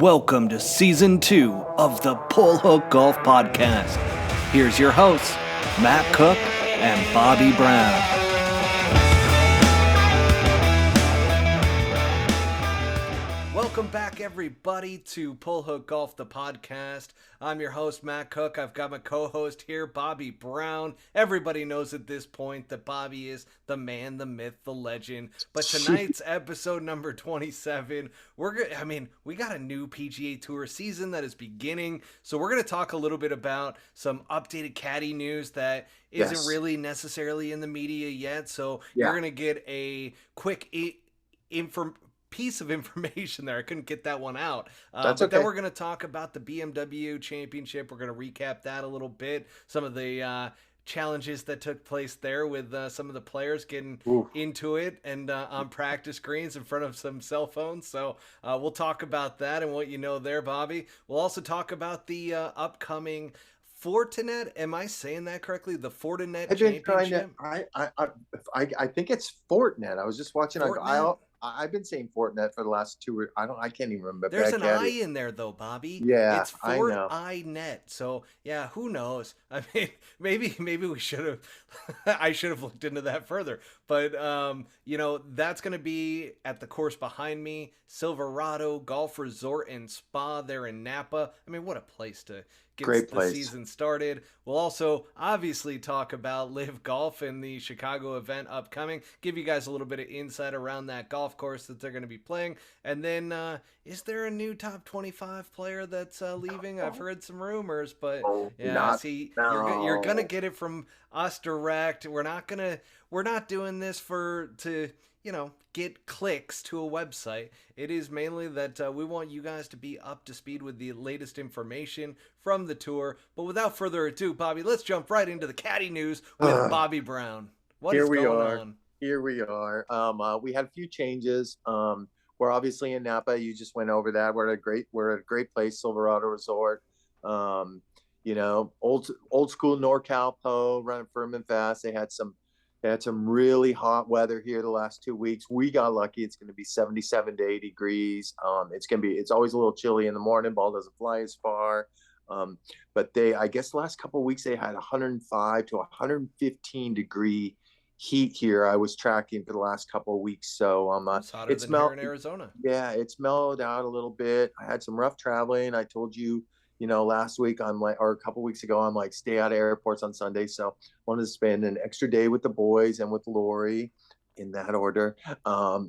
Welcome to Season 2 of the Pull Hook Golf Podcast. Here's your hosts, Matt Cook and Bobby Brown. Welcome back, everybody, to Pull Hook Golf, the podcast. I'm your host, Matt Cook. I've got my co-host here, Bobby Brown. Everybody knows at this point that Bobby is the man, the myth, the legend. But tonight's episode number 27, we got a new PGA Tour season that is beginning. So we're going to talk a little bit about some updated Caddie news that isn't really necessarily in the media yet. So you're going to get a quick piece of information there. I couldn't get that one out. But then we're going to talk about the BMW Championship. We're going to recap that a little bit. Some of the challenges that took place there with some of the players getting into it and on practice greens in front of some cell phones. So we'll talk about that and what you know there, Bobby. We'll also talk about the upcoming Fortinet. Am I saying that correctly? The Fortinet Championship? I think it's Fortinet. I was just watching. I've been saying Fortinet for the last I can't even remember. There's an I in there though, Bobby. Yeah, it's Fortinet. So yeah, who knows? I mean, maybe we should have. I should have looked into that further. But that's going to be at the course behind me, Silverado Golf Resort and Spa there in Napa. I mean, what a place to get the season started. We'll also obviously talk about LIV Golf and the Chicago event upcoming. Give you guys a little bit of insight around that golf course that they're going to be playing. And then, is there a new top 25 player that's leaving? I've heard some rumors, but you're going to get it from us direct. We're not doing this to get clicks to a website. It is mainly that we want you guys to be up to speed with the latest information from the tour. But without further ado, Bobby, let's jump right into the Caddie news with Bobby Brown. What is going on? Here we are. We had a few changes. We're obviously in Napa. You just went over that. We're at a great place, Silverado Resort. Old school NorCal Po, running firm and fast. They had some really hot weather here the last 2 weeks. We got lucky. It's going to be 77 to 80 degrees. It's always a little chilly in the morning. Ball doesn't fly as far. But I guess the last couple of weeks they had 105 to 115 degree heat here. I was tracking for the last couple of weeks. So it's hotter than here in Arizona. Yeah, it's mellowed out a little bit. I had some rough traveling. I told you, last week or a couple weeks ago, I'm like, stay out of airports on Sunday. So wanted to spend an extra day with the boys and with Lori in that order. I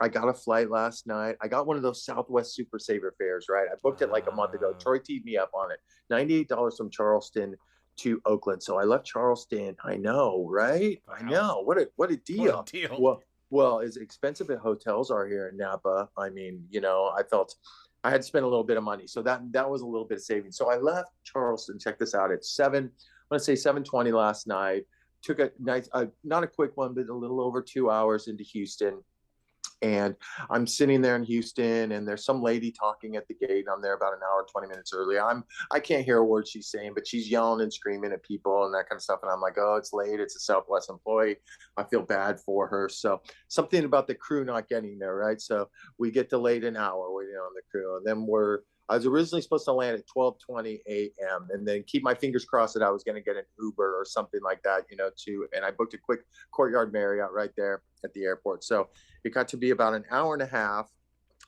got a flight last night. I got one of those Southwest Super Saver fares, right? I booked it like a month ago. Troy teed me up on it. $98 from Charleston to Oakland. So I left Charleston. I know, right? Wow. I know. What a deal. What a deal. Well, as expensive as hotels are here in Napa, I mean, I felt I had to spend a little bit of money. So that was a little bit of savings. So I left Charleston. Check this out. It's 7:20 last night. Took a nice, not a quick one, but a little over 2 hours into Houston. And I'm sitting there in Houston, and there's some lady talking at the gate. I'm there about an hour, 20 minutes early. I can't hear a word she's saying, but she's yelling and screaming at people and that kind of stuff. And I'm like, oh, it's late. It's a Southwest employee. I feel bad for her. So something about the crew not getting there, right? So we get delayed an hour waiting on the crew. And then I was originally supposed to land at 12:20 a.m. and then keep my fingers crossed that I was going to get an Uber or something like that, and I booked a quick Courtyard Marriott right there at the airport. So it got to be about an hour and a half,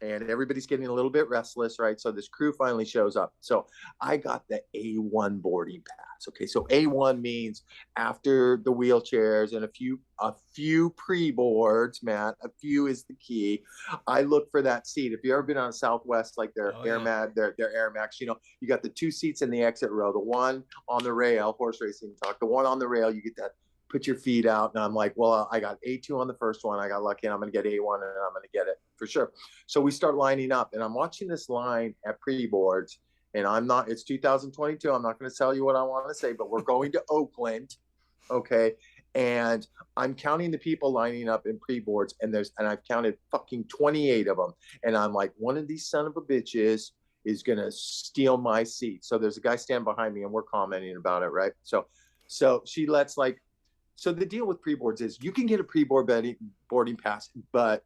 and everybody's getting a little bit restless, right? So this crew finally shows up. So I got the A1 boarding pass. Okay, so A1 means after the wheelchairs and a few pre-boards, Matt. A few is the key. I look for that seat. If you've ever been on Southwest, like their Air Max, you got the two seats in the exit row. The one on the rail, horse racing talk. The one on the rail, you get that. Put your feet out, and I'm like, well, I got A2 on the first one. I got lucky, and I'm going to get A1, and I'm going to get it for sure. So we start lining up, and I'm watching this line at pre-boards, and it's 2022. I'm not going to tell you what I want to say, but we're going to Oakland, okay? And I'm counting the people lining up in pre-boards, and I've counted fucking 28 of them, and I'm like, one of these son of a bitches is going to steal my seat. So there's a guy standing behind me, and we're commenting about it, right? So she lets like So the deal with pre-boards is you can get a pre-board boarding pass, but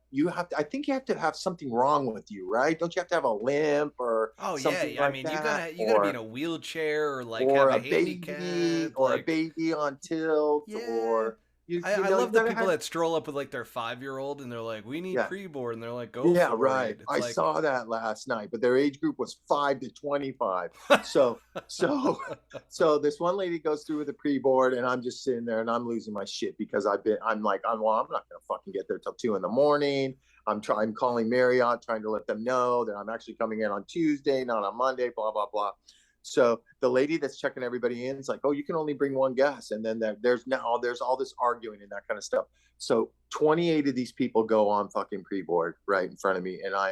I think you have to have something wrong with you, right? Don't you have to have a limp or Oh yeah, something I like mean that? you gotta be in a wheelchair or like have a handicap. Or a Like baby on tilt, yeah, or you I know, you love the gotta people have, that stroll up with like their 5-year-old and they're like, we need yeah. pre-board, and they're like, go Yeah, for right. it. It's I like saw that last night, but their age group was 5 to 25. So, so, so this one lady goes through with a pre-board, and I'm just sitting there and I'm losing my shit because I'm like, well, I'm not gonna fucking get there till 2 in the morning. I'm calling Marriott, trying to let them know that I'm actually coming in on Tuesday, not on Monday, blah, blah, blah. So the lady that's checking everybody in is like, oh, you can only bring one guest. And then there's all this arguing and that kind of stuff. So 28 of these people go on fucking pre-board right in front of me, and I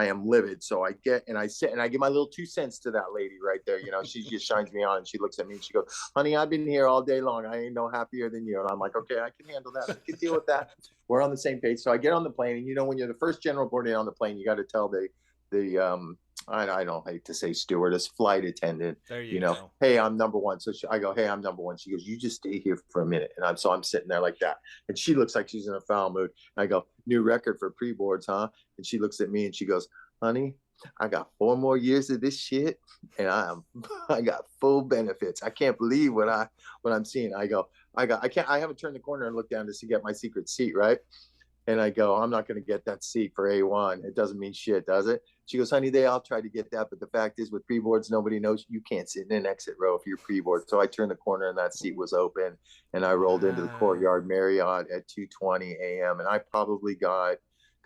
am livid. So I sit and I give my little 2 cents to that lady right there. You know, she just shines me on and she looks at me and she goes, honey, I've been here all day long. I ain't no happier than you. And I'm like, okay, I can handle that. I can deal with that. We're on the same page. So I get on the plane, and you know, when you're the first general boarding on the plane, you got to tell the I don't hate to say stewardess, flight attendant, there you know, go. hey, I'm number one. So I go, hey, I'm number one. She goes, you just stay here for a minute. And I'm sitting there like that. And she looks like she's in a foul mood. And I go, new record for pre-boards, huh? And she looks at me and she goes, honey, I got 4 more years of this shit, and I got full benefits. I can't believe what I'm seeing. I haven't turned the corner and looked down to get my secret seat, right? And I go, I'm not going to get that seat for A1. It doesn't mean shit, does it? She goes, honey, they all try to get that. But the fact is, with pre-boards, nobody knows you can't sit in an exit row if you're pre-board. So I turned the corner and that seat was open. And I rolled into the Courtyard Marriott at 2:20 a.m. And I probably got,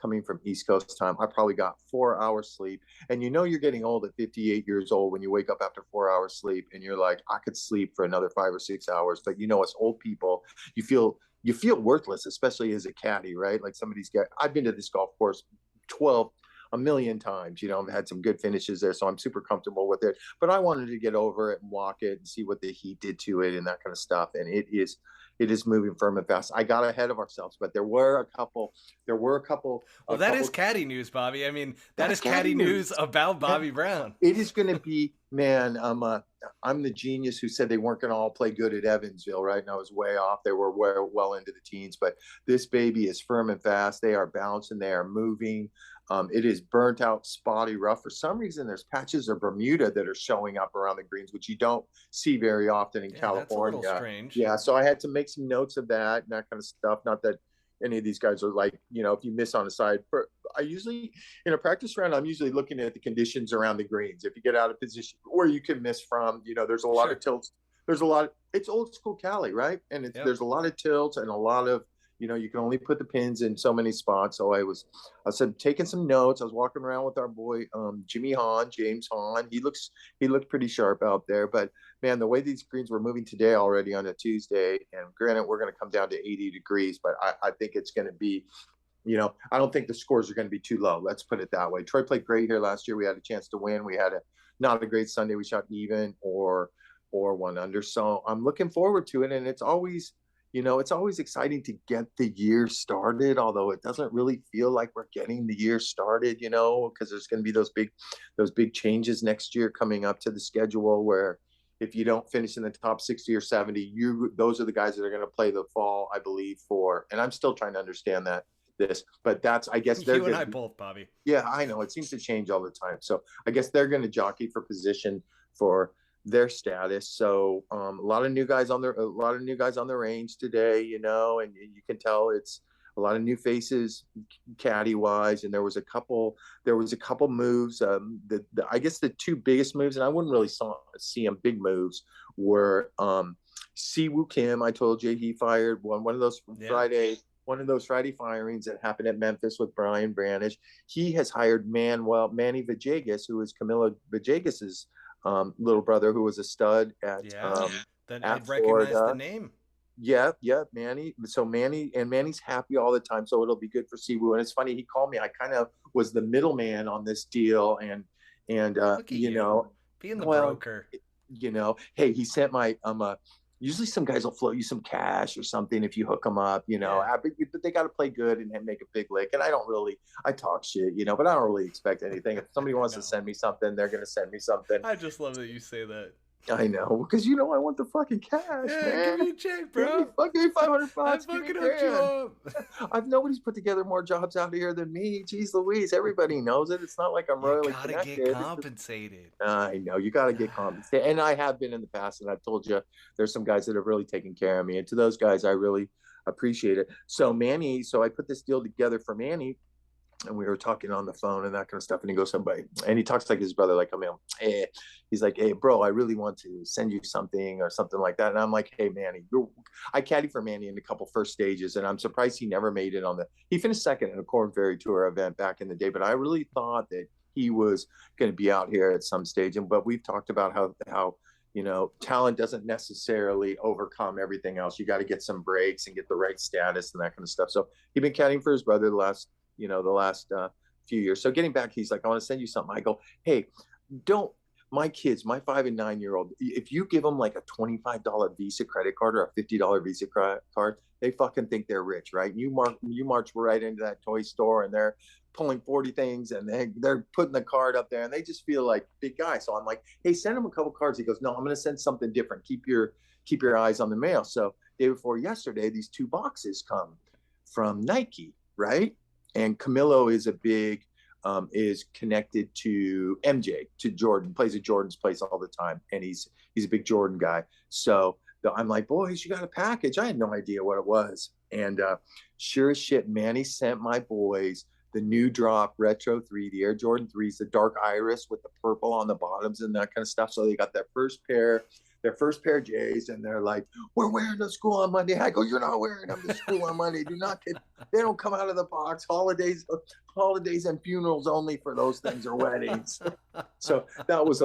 coming from East Coast time, I probably got 4 hours sleep. And you know you're getting old at 58 years old when you wake up after 4 hours sleep and you're like, I could sleep for another 5 or 6 hours. But you know, as old people, you feel worthless, especially as a caddy, right? Like some of these guys, I've been to this golf course 1 million times, you know, I've had some good finishes there, so I'm super comfortable with it. But I wanted to get over it and walk it and see what the heat did to it and that kind of stuff. And it is moving firm and fast. I got ahead of ourselves, but there were a couple. Well, that is caddy news, Bobby. I mean, that is caddy news about Bobby Brown. It is going to be, man. I'm the genius who said they weren't going to all play good at Evansville, right? And I was way off. They were well into the teens, but this baby is firm and fast. They are bouncing. They are moving. It is burnt out, spotty, rough. For some reason, there's patches of Bermuda that are showing up around the greens, which you don't see very often in California. That's a little strange. Yeah, so I had to make some notes of that and that kind of stuff. Not that any of these guys are like, you know, if you miss on the side. I usually, in a practice round, I'm usually looking at the conditions around the greens. If you get out of position where you can miss from, you know, there's a lot of tilts. It's old school Cali, right? And there's a lot of tilts and a lot of, you know, you can only put the pins in so many spots. So I said, taking some notes. I was walking around with our boy, James Hahn. He looked pretty sharp out there, but man, the way these greens were moving today already on a Tuesday, and granted, we're going to come down to 80 degrees, but I think it's going to be, you know, I don't think the scores are going to be too low. Let's put it that way. Troy played great here last year. We had a chance to win. We had not a great Sunday. We shot even or 1 under. So I'm looking forward to it. And it's always, you know, it's always exciting to get the year started, although it doesn't really feel like we're getting the year started, you know, because there's going to be those big changes next year coming up to the schedule where if you don't finish in the top 60 or 70, those are the guys that are going to play the fall, I believe, and I'm still trying to understand but that's, I guess, you and I both, Bobby. Yeah, I know. It seems to change all the time. So I guess they're going to jockey for position for their status. So a lot of new guys on the range today, you know, and you can tell it's a lot of new faces caddy wise. And there was a couple moves. I guess the 2 biggest moves, and I wouldn't really see them big moves, were Siwoo Kim. I told you he fired one of those Friday firings that happened at Memphis with Brian Branish. He has hired Manny Vajegas, who is Camilo Vajegas's little brother, who was a stud at then I'd recognize the name. Yeah, Manny. So Manny's happy all the time, so it'll be good for Siwoo. And it's funny, he called me. I kind of was the middleman on this deal, and you know, being the broker. You know, hey, he sent my usually some guys will float you some cash or something if you hook them up, you know, but they got to play good and make a big lick. And I talk shit, you know, but I don't really expect anything. If somebody wants to send me something, they're going to send me something. I just love that you say that. I know, because you know I want the fucking cash, Yeah, man. give me a check, bro. Give me $500. I Give me fucking a hooked you grand. up. Nobody's put together more jobs out here than me. Jeez Louise, everybody knows it. It's not like I'm You royally gotta get connected. compensated. I know you got to get compensated, and I have been in the past, and I've told you there's some guys that have really taken care of me, and to those guys, I really appreciate it. So Manny, so I put this deal together for Manny, and we were talking on the phone and that kind of stuff, and he goes, somebody, and he talks like his brother, like, I'm hey, he's like, hey, bro, I really want to send you something or something like that, and I'm like, hey, Manny, I caddied for Manny in a couple first stages, and I'm surprised he never made it he finished second in a Corn Ferry Tour event back in the day, but I really thought that he was going to be out here at some stage. But we've talked about how talent doesn't necessarily overcome everything else. You got to get some breaks and get the right status and that kind of stuff. So he'd been caddying for his brother the last few years. So getting back, he's like, I want to send you something. I go, hey, don't, my kids, my 5 and 9 year old, if you give them like a $25 Visa credit card or a $50 Visa card, they fucking think they're rich, right? You march right into that toy store and they're pulling 40 things and they're putting the card up there and they just feel like big guys. So I'm like, hey, send them a couple cards. He goes, no, I'm going to send something different. Keep your eyes on the mail. So day before yesterday, these 2 boxes come from Nike, right? And Camilo is is connected to MJ, to Jordan, plays at Jordan's place all the time. And he's a big Jordan guy. So I'm like, boys, you got a package. I had no idea what it was. And sure as shit, Manny sent my boys the new drop Retro 3, the Air Jordan 3s, the dark iris with the purple on the bottoms and that kind of stuff. So they got their first pair of J's, and they're like, we're wearing the school on Monday. I go, you're not wearing them to school on Monday. They don't come out of the box. Holidays and funerals only for those things, or weddings. So that was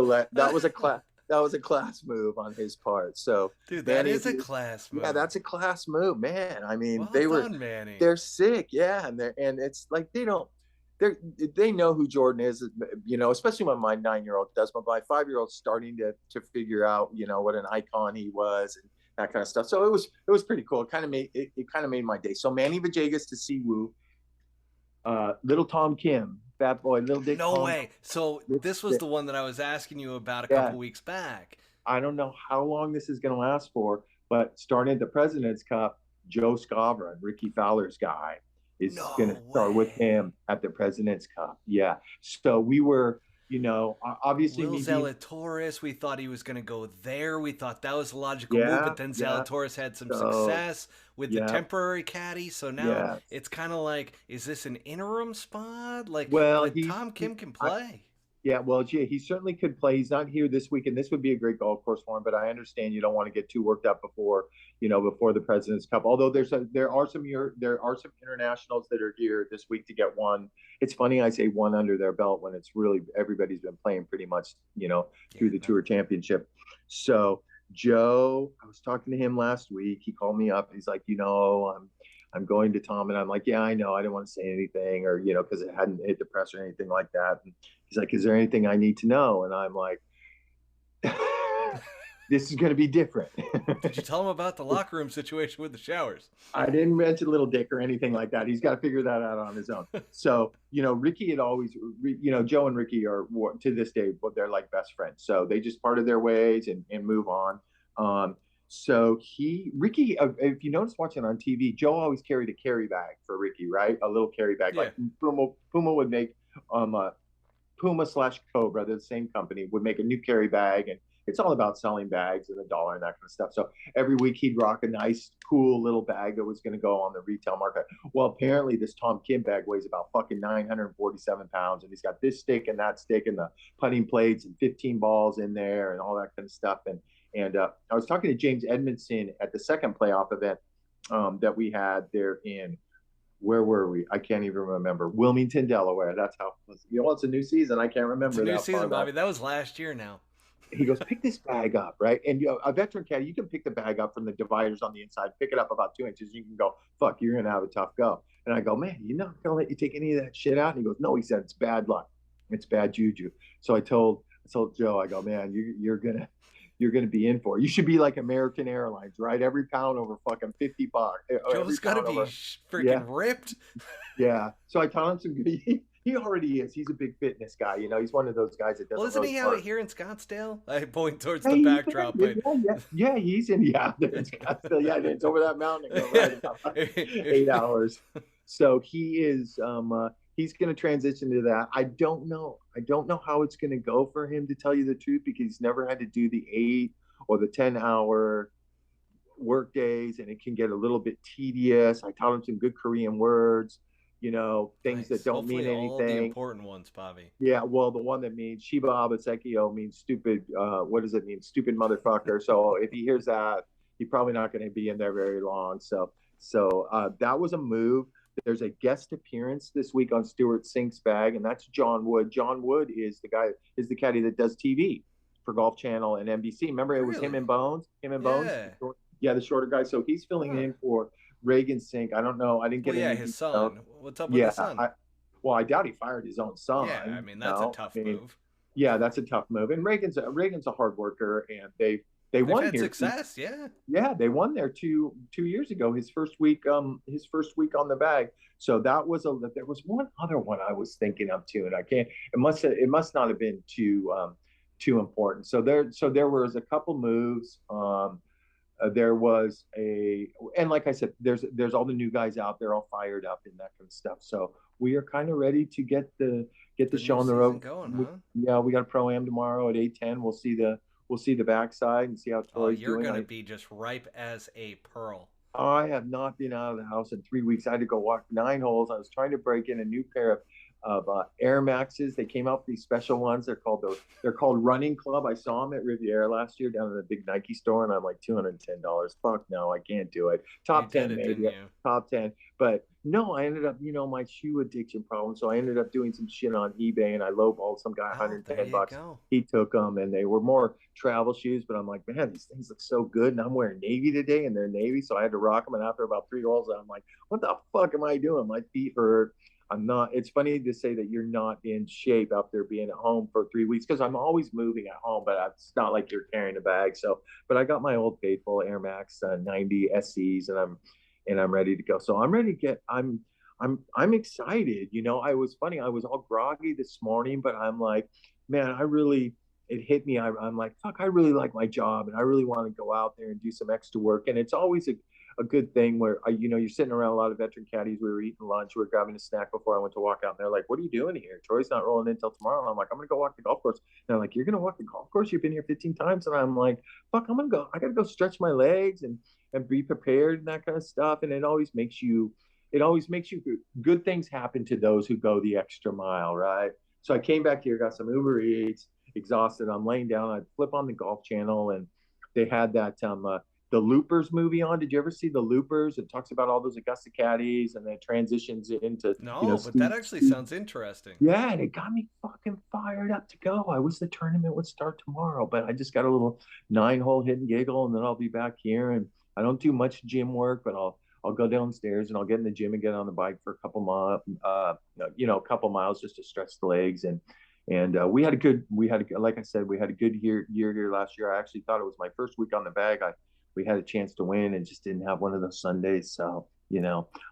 a class move on his part. So dude, that is a class move. Yeah, that's a class move, man. I mean, Manny. They're sick, yeah, and it's like they know who Jordan is, especially when my 9-year-old does, but my 5-year-old's starting to figure out, what an icon he was and that kind of stuff. So it was pretty cool. It kind of made my day. So Manny Vajegas to Siwoo, little Tom Kim, Fat Boy, little Dick. No Tom, way. So this was the one that I was asking you about a couple weeks back. I don't know how long this is going to last for, but starting at the President's Cup, Joe Scavra, Ricky Fowler's guy, is going to start with him at the President's Cup. Yeah. So we were, obviously. Will Zalatoris, we thought he was going to go there. We thought that was a logical move, but then Zalatoris had some success with the temporary caddy. So now it's kind of like, is this an interim spot? Like, Tom Kim can play. Yeah, well, he certainly could play. He's not here this week, and this would be a great golf course for him. But I understand you don't want to get too worked up before the President's Cup. Although there are some internationals that are here this week to get one. It's funny I say one under their belt when it's really everybody's been playing pretty much through the Tour Championship. So Joe, I was talking to him last week. He called me up. He's like, I'm going to Tom, and I'm like, yeah, I know. I didn't want to say anything, or because it hadn't hit the press or anything like that. And he's like, is there anything I need to know? And I'm like, this is going to be different. Did you tell him about the locker room situation with the showers? I didn't mention Little Dick or anything like that. He's got to figure that out on his own. So, Ricky had always, Joe and Ricky are, to this day, they're like best friends. So they just parted their ways and move on. So Ricky, if you notice watching on TV, Joe always carried a carry bag for Ricky, right? A little carry bag, like Puma would make, Puma/Cobra, they're the same company, would make a new carry bag, and it's all about selling bags and $1 and that kind of stuff. So every week he'd rock a nice, cool little bag that was going to go on the retail market. Well, apparently this Tom Kim bag weighs about fucking 947 pounds, and he's got this stick and that stick and the putting plates and 15 balls in there and all that kind of stuff. And I was talking to James Edmondson at the second playoff event that we had there in, where were we? I can't even remember. Wilmington, Delaware. That's how, it's a new season. I can't remember. It's a new season, Bobby. That was last year now. He goes, pick this bag up, right? And a veteran caddy, you can pick the bag up from the dividers on the inside, pick it up about 2 inches. You can go, fuck, you're going to have a tough go. And I go, man, you're not going to let you take any of that shit out? And he goes, no, he said, it's bad luck. It's bad juju. So I told Joe, I go, man, you're going to, you're going to be in for. You should be like American Airlines, right? Every pound over fucking $50. Joe's got to be freaking ripped. Yeah. So I taught him some good. He already is. He's a big fitness guy. You know, he's one of those guys that doesn't. Well, isn't really he work. out here in Scottsdale? I point towards the backdrop. Yeah, he's in. Yeah, in Scottsdale. Yeah, it's over that mountain. Right about 8 hours. So he is. He's going to transition to that. I don't know how it's going to go for him, to tell you the truth, because he's never had to do the 8 or the 10-hour work days, and it can get a little bit tedious. I taught him some good Korean words, you know, things that don't mean anything. All the important ones, Bobby. Yeah, well, the one that means Shiba Abasekio means stupid. What does it mean? Stupid motherfucker. So if he hears that, he's probably not going to be in there very long. So that was a move. There's a guest appearance this week on Stuart Sink's bag, and that's John Wood. John Wood is the caddy that does TV for Golf Channel and NBC. Remember, it was him and Bones. Bones. Yeah, the shorter guy. So he's filling in for Reagan Sink. I don't know. I didn't get any. His son. What's up with his son? I doubt he fired his own son. Yeah, I mean, that's a tough move. Yeah, that's a tough move. And Reagan's a hard worker, and They've won here. Success, yeah. Yeah, they won there two years ago. His first week on the bag. So there was one other one I was thinking of too, and I can't. It must not have been too important. So there was a couple moves. There was and like I said, there's all the new guys out there, all fired up and that kind of stuff. So we are kind of ready to get the show on the road. Going, huh? We got a pro-am tomorrow at 8:10. We'll see the backside and see how Troy's doing. You're going to be just ripe as a pearl. I have not been out of the house in 3 weeks. I had to go walk 9 holes. I was trying to break in a new pair of Air Maxes. They came out with these special ones. They're called Running Club. I saw them at Riviera last year down in the big Nike store, and I'm like $210. Fuck no, I can't do it. Top 10 maybe. Top 10. But no, I ended up, my shoe addiction problem. So I ended up doing some shit on eBay, and I lowballed some guy $110. He took them, and they were more travel shoes. But I'm like, man, these things look so good. And I'm wearing Navy today, and they're Navy. So I had to rock them. And after about 3 holes, I'm like, what the fuck am I doing? My feet hurt. I'm not. It's funny to say that you're not in shape after being at home for 3 weeks, because I'm always moving at home, but it's not like you're carrying a bag. So, but I got my old faithful Air Max 90 SCs, and I'm ready to go. So I'm ready to get. I'm excited. I was all groggy this morning, but I'm like, man, it hit me. I'm like, fuck, I really like my job, and I really want to go out there and do some extra work. And it's always a good thing where you're sitting around a lot of veteran caddies. We were eating lunch, we were grabbing a snack before I went to walk out, and they're like, what are you doing here? Troy's not rolling in until tomorrow. And I'm like, I'm gonna go walk the golf course. And they're like, you're gonna walk the golf course? You've been here 15 times. And I'm like, fuck, I gotta go stretch my legs and be prepared and that kind of stuff. And it always makes you good things happen to those who go the extra mile, right? So I came back here, got some Uber Eats, exhausted. I'm laying down, I flip on the Golf Channel, and they had that the Loopers movie on. Did you ever see the Loopers? It talks about all those Augusta caddies, and then transitions into but that actually sounds interesting. Yeah, and it got me fucking fired up to go. I wish the tournament would start tomorrow, but I just got a little 9-hole hit and giggle, and then I'll be back here. And I don't do much gym work, but I'll go downstairs and I'll get in the gym and get on the bike for a couple miles just to stretch the legs. And we had a good year here last year. I actually thought it was my first week on the bag. We had a chance to win and just didn't have one of those Sundays. So,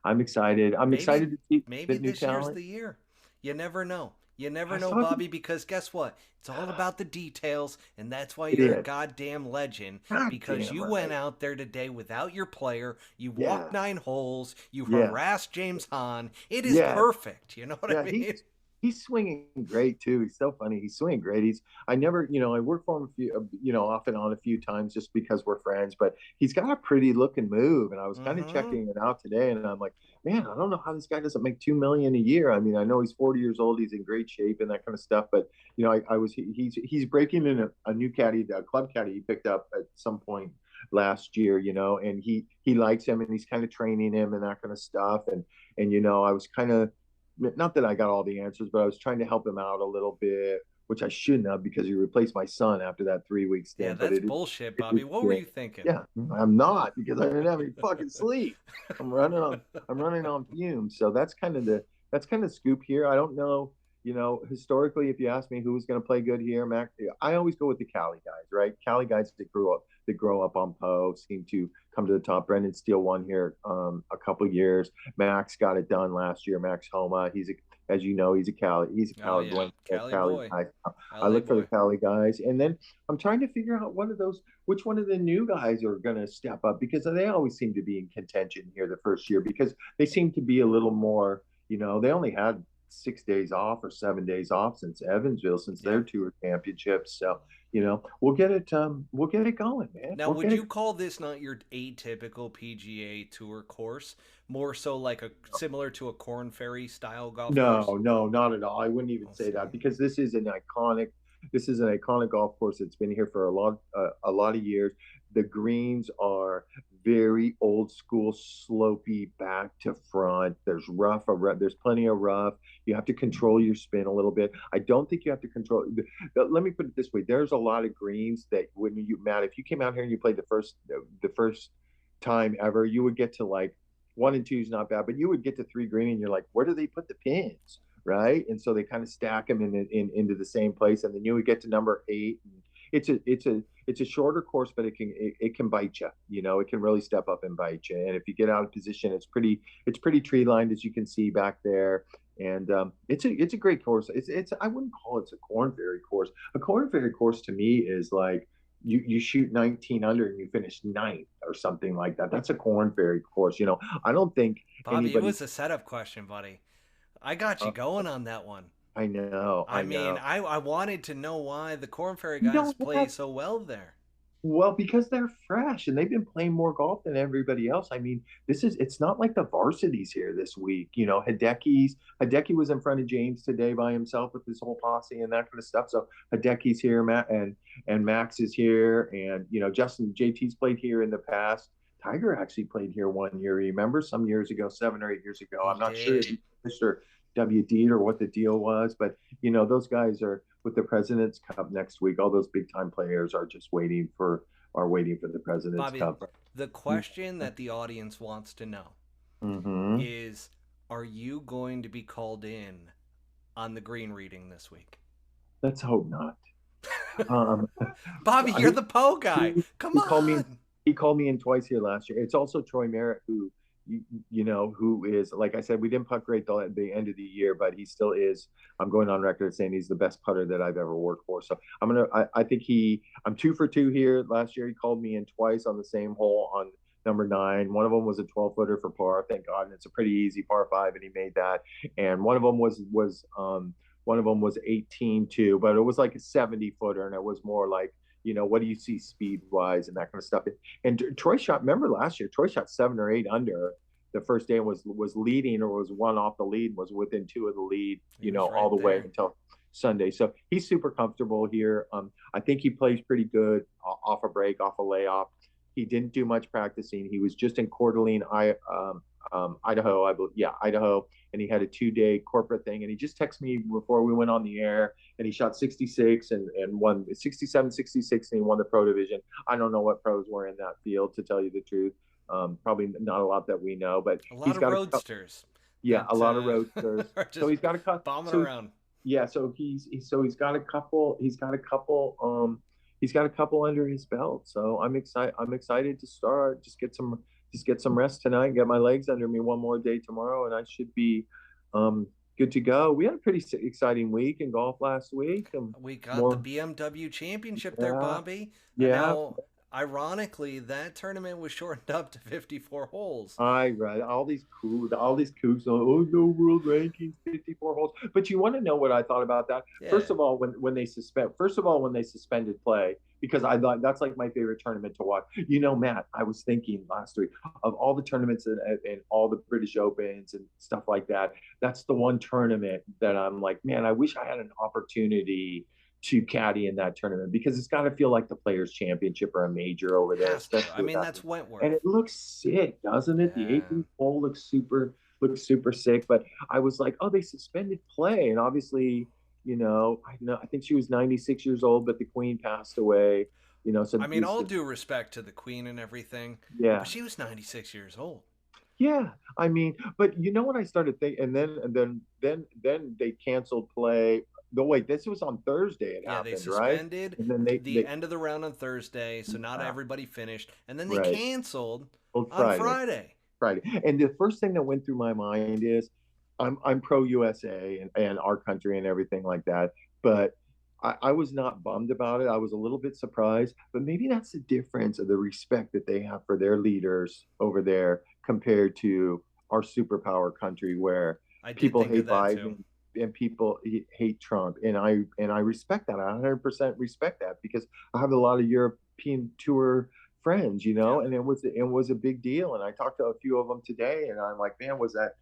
I'm excited. Excited to see maybe this year's the year. You never know. You never know, Bobby, because guess what? It's all about the details, and that's why you're a goddamn legend, because you went out there today without your player. You walked 9 holes. You harassed James Hahn. It is perfect. You know what I mean? He's swinging great too. He's so funny. He's swinging great. I worked for him a few, off and on a few times just because we're friends, but he's got a pretty looking move. And I was kind of checking it out today, and I'm like, man, I don't know how this guy doesn't make $2 million a year. I mean, I know he's 40 years old. He's in great shape and that kind of stuff, but he's breaking in a new caddy, a club caddy he picked up at some point last year, and he likes him, and he's kind of training him and that kind of stuff. And I was kind of, not that I got all the answers, but I was trying to help him out a little bit, which I shouldn't have, because he replaced my son after that 3-week stint. Yeah, that's bullshit, Bobby. What were you thinking? Yeah, I'm not, because I didn't have any fucking sleep. I'm running on fumes. So that's kind of the scoop here. I don't know. historically, if you ask me who's going to play good here, Mac, I always go with the Cali guys, right? Cali guys that grow up on Poe seem to come to the top. Brendan Steele won here a couple of years. Max got it done last year. Max Homa, as you know, he's a Cali Yeah, Cali boy, guy. I LA look for the boy. Cali guys, and then I'm trying to figure out which one of the new guys are going to step up, because they always seem to be in contention here the first year, because they seem to be a little more. They only had 6 days off or 7 days off since Evansville, since Yeah. their tour championships. So, we'll get it going, man. Now, would you call this not your atypical PGA Tour course? More so like similar to a Corn Ferry style golf course? No, not at all. I wouldn't even say that, because this is an iconic golf course that's been here for a lot of years. The greens are very old school, slopey back to front. There's there's plenty of rough. You have to control your spin a little bit. I don't think you have to control. Let me put it this way: there's a lot of greens that Matt, if you came out here and you played the first time ever, you would get to like 1 and 2 is not bad, but you would get to 3 green and you're like, where do they put the pins? Right. And so they kind of stack them into the same place. And then you would get to number 8. And it's a shorter course, but it can bite you. It can really step up and bite you. And if you get out of position, it's pretty tree lined, as you can see back there. And it's a great course. I wouldn't call it a Corn Ferry course. A Corn Ferry course to me is like you shoot 19 under and you finish 9th or something like that. That's a Corn Ferry course. I don't think Bobby, it was a setup question, buddy. I got you going on that one. I know. I mean, I wanted to know why the Corn Ferry guys play so well there. Well, because they're fresh and they've been playing more golf than everybody else. I mean, it's not like the varsities here this week. Hideki was in front of James today by himself with his whole posse and that kind of stuff. So Hideki's here, Matt, and Max is here, and Justin JT's played here in the past. Tiger actually played here 1 year. Remember, some years ago, 7 or 8 years ago. I'm not sure if he finished or WD or what the deal was, but those guys are with the President's Cup next week. All those big time players are just waiting for the President's Cup. The question that the audience wants to know is, are you going to be called in on the green reading this week? Let's hope not. Bobby, you're the Poe guy. Come on. He called me in twice here last year. It's also Troy Merritt, who is, like I said, we didn't putt great at the end of the year, but he still is. I'm going on record saying he's the best putter that I've ever worked for. So I think I'm 2 for 2 here. Last year he called me in twice on the same hole on number 9. One of them was a 12-footer for par, thank God, and it's a pretty easy par 5, and he made that. And one of them was 18 too, but it was like a 70-footer, and it was more like, what do you see speed wise and that kind of stuff. And Troy remember last year, Troy shot 7 or 8 under the first day and was leading, or was 1 off the lead, was within 2 of the lead, all the way until Sunday. So he's super comfortable here. I think he plays pretty good off a break, off a layoff. He didn't do much practicing. He was just in Coeur d'Alene, Idaho, I believe. Yeah, Idaho. And he had a 2-day corporate thing. And he just texted me before we went on the air, and he shot 66 and won 67, 66, and he won the pro division. I don't know what pros were in that field, to tell you the truth. Probably not a lot that we know, but a lot of roadsters. A lot of roadsters. So he's got a couple bombing around. Yeah, so he's got a couple. He's got a couple under his belt. So I'm excited to start. Just get some rest tonight. Get my legs under me one more day tomorrow, and I should be good to go. We had a pretty exciting week in golf last week. We got the BMW Championship there, Bobby. Yeah. Now, ironically, that tournament was shortened up to 54 holes. Right. All these coups. Oh, no world rankings, 54 holes. But you want to know what I thought about that? Yeah. First of all, when they suspended play, because I thought that's like my favorite tournament to watch. Matt, I was thinking last week of all the tournaments and all the British Opens and stuff like that. That's the one tournament that I'm like, man, I wish I had an opportunity to caddy in that tournament, because it's got to feel like the Players Championship or a major over there. I mean, that's Wentworth, and it looks sick, doesn't it? Yeah. The 18th hole looks super sick. But I was like, oh, they suspended play, and obviously, I think she was 96 years old, but the Queen passed away. So I mean, all due respect to the Queen and everything. Yeah, but she was 96 years old. Yeah, I mean, but you know what I started thinking, and then they canceled play. No, wait, this was on Thursday. It Yeah, they happened, right? suspended And then the end of the round on Thursday, so not ah, everybody finished, and then they right, canceled on on Friday, Friday. Friday. And the first thing that went through my mind is, I'm pro USA and our country and everything like that, but I was not bummed about it. I was a little bit surprised, but maybe that's the difference of the respect that they have for their leaders over there compared to our superpower country where I did people think of hate that too. Biden and people hate Trump. And I respect that. I 100% respect that because I have a lot of European tour friends, Yeah. and it was a big deal. And I talked to a few of them today, and I'm like, man, was that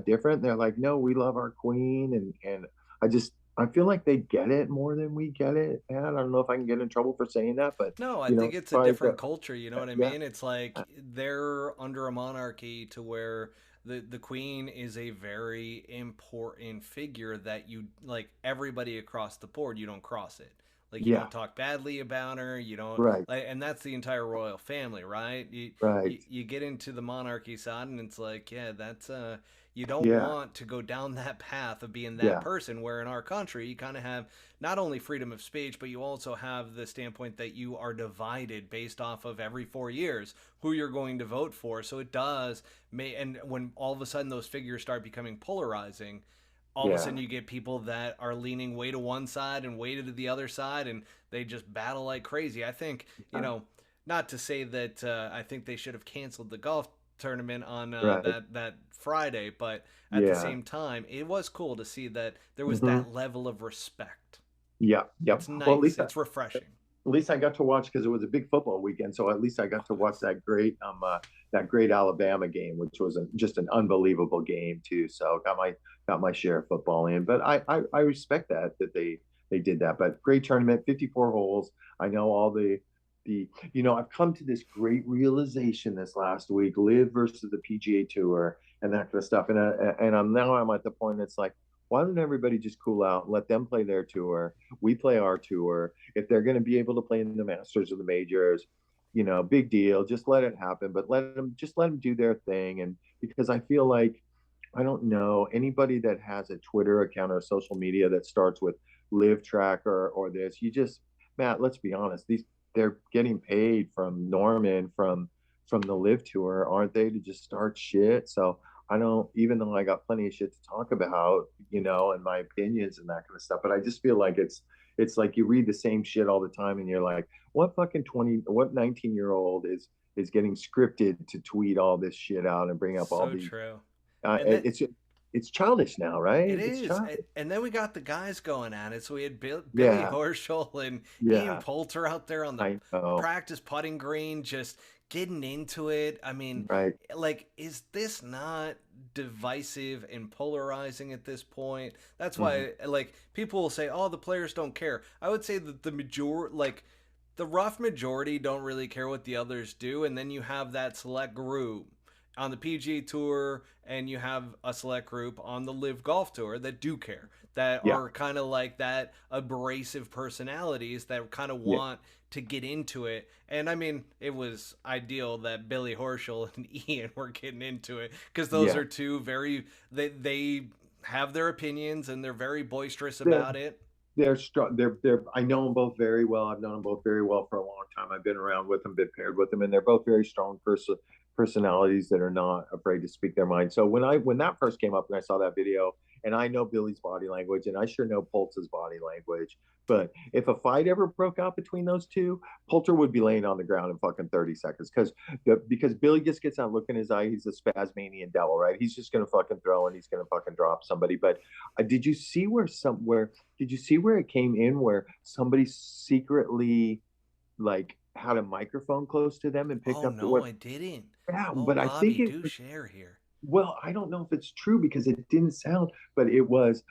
different? And they're like, no, we love our queen, and I feel like they get it more than we get it. And I don't know if I can get in trouble for saying that, but No, I think it's a try different to, culture, you know what I yeah, mean? It's like they're under a monarchy to where the queen is a very important figure that you like everybody across the board, you don't cross it. Like you yeah, don't talk badly about her, you don't right, like and that's the entire royal family, right? You right, you get into the monarchy side and it's like, yeah, that's you don't yeah, want to go down that path of being that yeah, person where in our country you kind of have not only freedom of speech, but you also have the standpoint that you are divided based off of every 4 years who you're going to vote for. So it does and when all of a sudden those figures start becoming polarizing, all of a yeah, sudden you get people that are leaning way to one side and way to the other side, and they just battle like crazy. I think, not to say that I think they should have canceled the golf tournament on right, that Friday, but at the yeah, same time, it was cool to see that there was hmm, that level of respect. yeah, yep. It's Well, nice. It's refreshing. at least I got to watch because it was a big football weekend. So at least I got to watch that great Alabama game, which was just an unbelievable game too. So got my share of football in. But I respect that they did that. But great tournament, 54 holes. I know all the I've come to this great realization this last week: live versus the PGA Tour and that kind of stuff. And I'm at the point it's like, why don't everybody just cool out and let them play their tour? We play our tour. If they're going to be able to play in the Masters or the majors, big deal. Just let it happen, but let them do their thing. And because I feel like I don't know anybody that has a Twitter account or social media that starts with live tracker or this. Matt, let's be honest. They're getting paid from Norman from the live tour, aren't they, to just start shit? So I don't, even though I got plenty of shit to talk about, and my opinions and that kind of stuff, but I just feel like it's like you read the same shit all the time and you're like, what 19-year-old is getting scripted to tweet all this shit out and bring up all So these true. uh, And then it's childish now, it right? It's is. childish. And then we got the guys going at it. So we had Billy Yeah, Horschel and Ian yeah, Poulter out there on the I know. practice putting green, just getting into it. I mean, Right. like, is this not divisive and polarizing at this point? That's Hmm. why, like, people will say, oh, the players don't care. I would say that the rough majority don't really care what the others do. And then you have that select group on the PGA Tour, and you have a select group on the LIV Golf Tour that do care, that Yeah, are kind of like that abrasive personalities that kind of yeah, want to get into it. And I mean, it was ideal that Billy Horschel and Ian were getting into it because those yeah. are two they have their opinions and they're very boisterous They're about it. they're strong. They're. I know them both very well. I've known them both very well for a long time. I've been around with them, been paired with them, and they're both very strong personalities that are not afraid to speak their mind. So when that first came up and I saw that video, and I know Billy's body language, and I sure know Pultz's body language. But if a fight ever broke out between those two, Poulter would be laying on the ground in fucking 30 seconds because Billy just gets that look in his eye. He's a spasmanian devil, right? He's just gonna fucking throw and he's gonna fucking drop somebody. But did you see where it came in where somebody secretly like had a microphone close to them and picked Oh up no, what? I didn't. Yeah, Oh, but I think Bobby, it do was, share here. well, I don't know if it's true because it didn't sound, but it was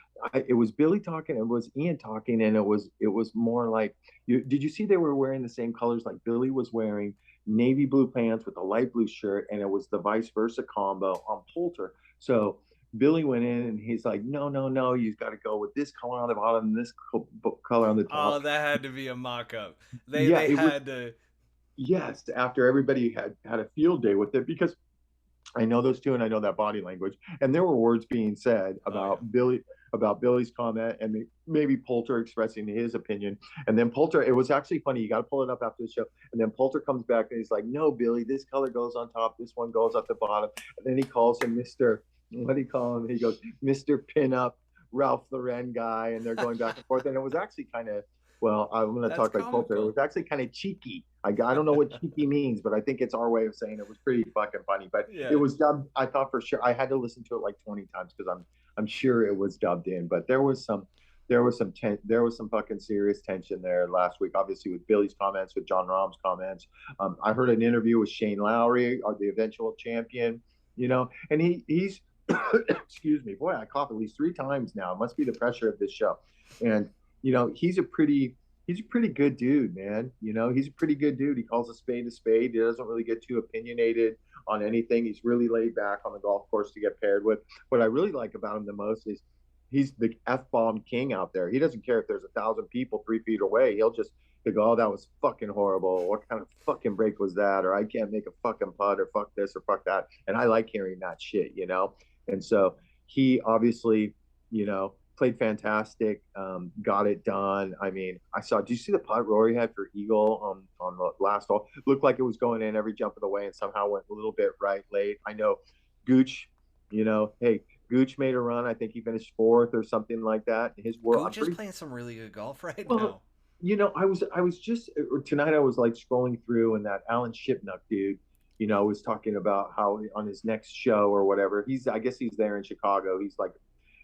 Billy talking, it was Ian talking, and it was more like did you see they were wearing the same colors? Like Billy was wearing navy blue pants with a light blue shirt, and it was the vice versa combo on Poulter. So Billy went in and he's like, no, no, no, you've got to go with this color on the bottom and this color on the Oh, top. that had to be a mock-up. Yeah, They it was. had to. Yes, after everybody had a field day with it because I know those two, and I know that body language. And there were words being said Oh about Billy's comment, and maybe Poulter expressing his opinion. And then Poulter, it was actually funny. You got to pull it up after the show. And then Poulter comes back and he's like, "No, Billy, this color goes on top. This one goes at the bottom." And then he calls him Mister. What do you call him? He goes, "Mister Pinup, Ralph Lauren guy," and they're going back and forth. And it was actually kind of, well, I'm going to talk like Poulter. It was actually kind of cheeky. I don't know what cheeky means, but I think it's our way of saying it was pretty fucking funny. But yeah. It was dubbed. I thought for sure I had to listen to it like 20 times because I'm sure it was dubbed in. But there was some fucking serious tension there last week. Obviously with Billy's comments, with John Rahm's comments. I heard an interview with Shane Lowry, the eventual champion. And he's excuse me, boy, I coughed at least 3 times now. It must be the pressure of this show. And he's a pretty good dude, man. He's a pretty good dude. He calls a spade a spade. He doesn't really get too opinionated on anything. He's really laid back on the golf course to get paired with. What I really like about him the most is he's the F-bomb king out there. He doesn't care if there's 1,000 people 3 feet away. He'll go, "Oh, that was fucking horrible. What kind of fucking break was that?" Or "I can't make a fucking putt," or "fuck this," or "fuck that." And I like hearing that shit, And so he obviously, played fantastic, got it done. I mean, did you see the putt Rory had for eagle on the last hole? Looked like it was going in every jump of the way and somehow went a little bit right late. I know Gooch, hey, Gooch made a run. I think he finished 4th or something like that. His world. Gooch is playing some really good golf right now. I was just tonight. I was like scrolling through, and that Alan Shipnuck dude, was talking about how on his next show or whatever, I guess he's there in Chicago. He's like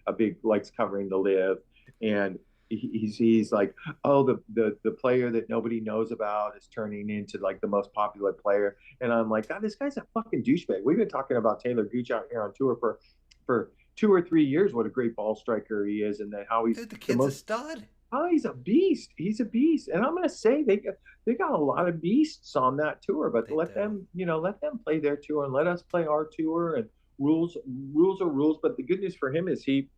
a big, likes covering the LIV, and he's like, "Oh, the player that nobody knows about is turning into like the most popular player." And I'm like, "God, this guy's a fucking douchebag." We've been talking about Taylor Gooch out here on tour for 2 or 3 years. What a great ball striker he is, and then how he's the kid's a stud. Oh, he's a beast. He's a beast. And I'm gonna say they got a lot of beasts on that tour, but let them play their tour and let us play our tour. And rules are rules. But the good news for him is they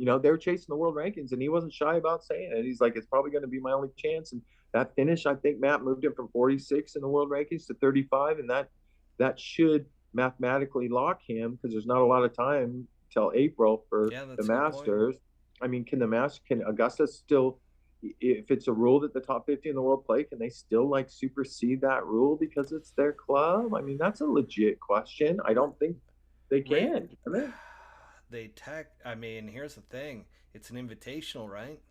were chasing the world rankings, and he wasn't shy about saying it. He's like, "It's probably going to be my only chance." And that finish, I think Matt moved him from 46 in the world rankings to 35, and that should mathematically lock him because there's not a lot of time till April for the Masters. I mean, can Augusta still, if it's a rule that the top 50 in the world play, can they still like supersede that rule because it's their club? I mean, that's a legit question. I don't think they can. I mean, here's the thing. It's an invitational, right?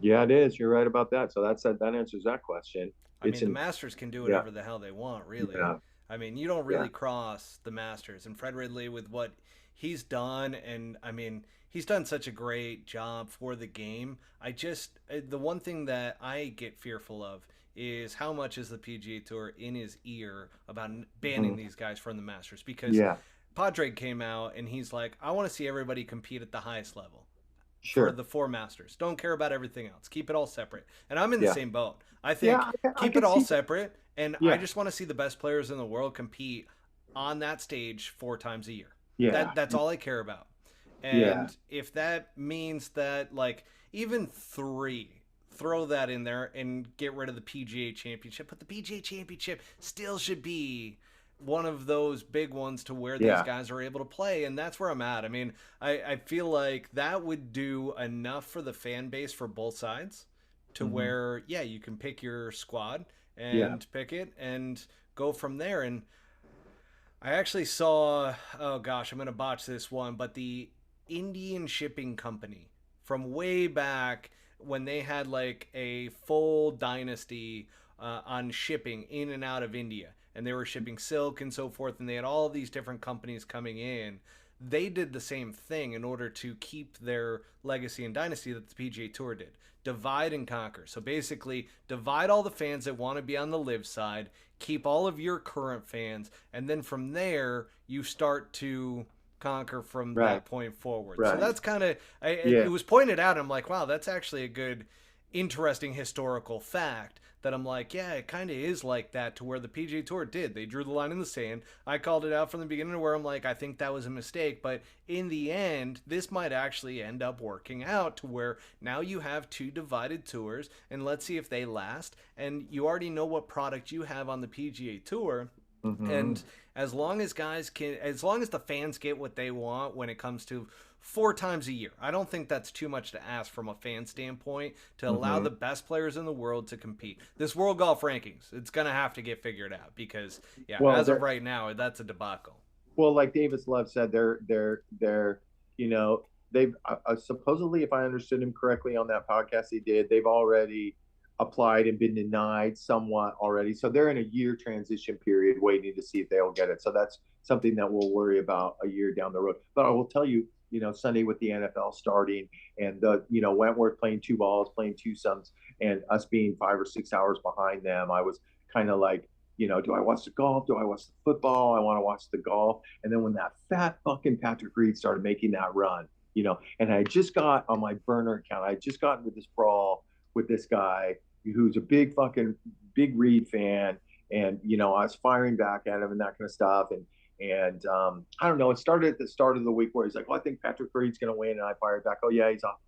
Yeah, it is. You're right about that. So that answers that question. The Masters can do whatever the hell they want, really. Yeah. I mean, you don't really cross the Masters. And Fred Ridley, with what he's done, and I mean, he's done such a great job for the game. The one thing that I get fearful of is how much is the PGA Tour in his ear about banning these guys from the Masters, because Padraig came out and he's like, "I want to see everybody compete at the highest level for the 4 Masters. Don't care about everything else. Keep it all separate." And I'm in the same boat. I think keep it all separate, and I just want to see the best players in the world compete on that stage 4 times a year. Yeah, that's all I care about. And if that means that, like, even 3, throw that in there and get rid of the PGA Championship, but the PGA Championship still should be one of those big ones to where these guys are able to play, and that's where I'm at. I mean, I feel like that would do enough for the fan base for both sides to where, you can pick your squad and pick it and go from there. And I actually saw, oh gosh, I'm going to botch this one, but the Indian Shipping Company from way back when they had like a full dynasty on shipping in and out of India, and they were shipping silk and so forth, and they had all these different companies coming in. They did the same thing in order to keep their legacy and dynasty that the PGA Tour did. Divide and conquer. So basically, divide all the fans that want to be on the LIV side, keep all of your current fans, and then from there, you start to conquer from that point forward. So that's kind of, it was pointed out, I'm like, wow, that's actually a good, interesting historical fact that I'm like, yeah, it kind of is like that, to where the PGA Tour did. They drew the line in the sand. I called it out from the beginning, where I'm like, I think that was a mistake, but in the end, this might actually end up working out to where now you have 2 divided tours, and let's see if they last. And you already know what product you have on the PGA Tour. And as long as the fans get what they want when it comes to 4 times a year, I don't think that's too much to ask from a fan standpoint to allow the best players in the world to compete. This World Golf Rankings, it's going to have to get figured out because, as of right now, that's a debacle. Well, like Davis Love said, they're they've supposedly, if I understood him correctly on that podcast he did, they've already applied and been denied somewhat already. So they're in a year transition period waiting to see if they'll get it. So that's something that we'll worry about a year down the road. But I will tell you, Sunday with the NFL starting and Wentworth playing 2 balls, playing 2 sums, and us being 5 or 6 hours behind them, I was kind of like, do I watch the golf? Do I watch the football? I want to watch the golf. And then when that fat fucking Patrick Reed started making that run, and I just got on my burner account, I just got into this brawl with this guy who's a big Reed fan. And, I was firing back at him and that kind of stuff. And I don't know, it started at the start of the week where he's like, well, I think Patrick Reed's going to win. And I fired back, oh yeah, he's off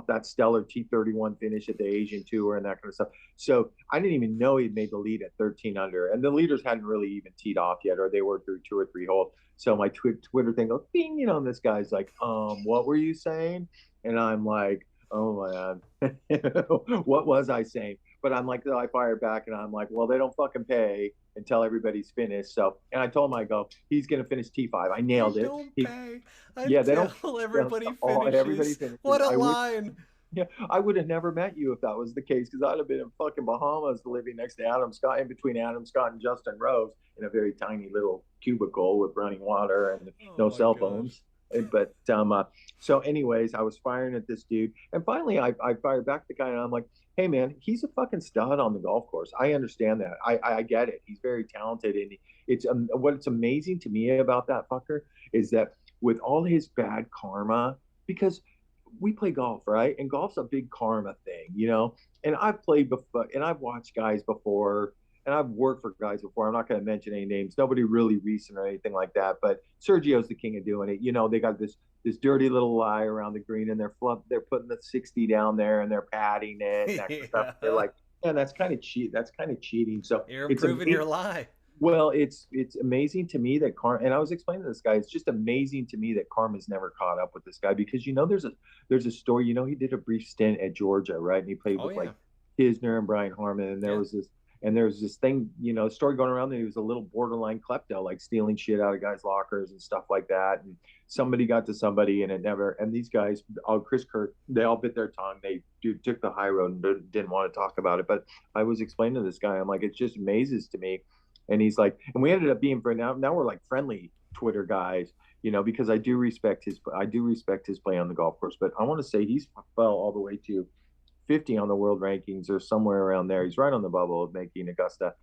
that stellar T31 finish at the Asian Tour and that kind of stuff. So I didn't even know he'd made the lead at 13 under. And the leaders hadn't really even teed off yet, or they were through 2 or 3 holes. So my Twitter thing goes, bing, and this guy's like, what were you saying? And I'm like, oh my God, what was I saying? But I'm like, I fired back and I'm like, well, they don't fucking pay until everybody's finished. So, and I told him, I go, he's going to finish T5. I nailed it. They don't pay until everybody finishes. What a line. I would have never met you if that was the case, because I'd have been in fucking Bahamas living next to Adam Scott, in between Adam Scott and Justin Rose, in a very tiny little cubicle with running water and no cell phones. But so anyways, I was firing at this dude, and finally I fired back the guy, and I'm like, hey man, he's a fucking stud on the golf course. I understand that. I get it. He's very talented, and it's what's amazing to me about that fucker is that with all his bad karma, because we play golf, right? And golf's a big karma thing, and I've played before, and I've watched guys before, and I've worked for guys before. I'm not going to mention any names, nobody really recent or anything like that, but Sergio's the king of doing it. They got this dirty little lie around the green, and they're putting the 60 down there, and they're padding it and that kind of stuff. They're like, man, that's kind of cheating. So you're improving your lie. Well, it's amazing to me that karma, and I was explaining to this guy, it's just amazing to me that karma's never caught up with this guy, because there's a story, he did a brief stint at Georgia, right? And he played with like Kisner and Brian Harmon, and there was this thing, story going around that he was a little borderline klepto, like stealing shit out of guys' lockers and stuff like that. And somebody got to somebody, and these guys, Chris Kirk, they all bit their tongue. They took the high road and didn't want to talk about it. But I was explaining to this guy, I'm like, it just amazes to me. And he's like, and we ended up being now we're like friendly Twitter guys, because I do respect his play on the golf course. But I want to say he's fell all the way to 50 on the world rankings or somewhere around there. He's right on the bubble of making Augusta,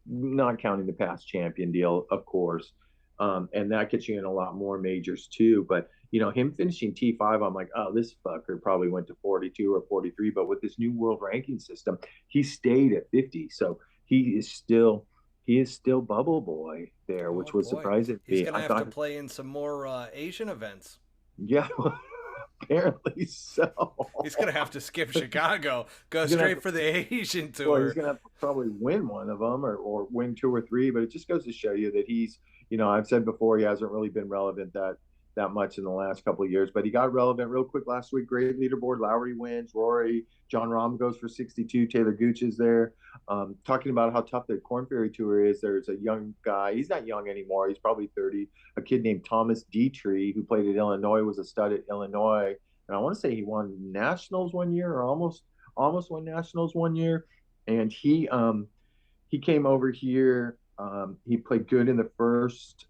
not counting the past champion deal, of course. And that gets you in a lot more majors too. But, him finishing T5, I'm like, oh, this fucker probably went to 42 or 43. But with this new world ranking system, he stayed at 50. So he is still bubble boy there, which was surprising. He's going to have to play in some more Asian events. Yeah. Apparently so. He's going to have to skip Chicago, go straight for the Asian Tour. Well, he's going to have to probably win one of them or win 2 or 3, but it just goes to show you that he's, I've said before, he hasn't really been relevant that much in the last couple of years, but he got relevant real quick last week. Great leaderboard. Lowry wins, Rory, John Rahm goes for 62, Taylor Gooch is there. Talking about how tough the Korn Ferry Tour is, there's a young guy, he's not young anymore, he's probably 30, a kid named Thomas Dietrich, who played at Illinois, was a stud at Illinois, and I want to say he won nationals one year, or almost won nationals one year. And he came over here. He played good in the first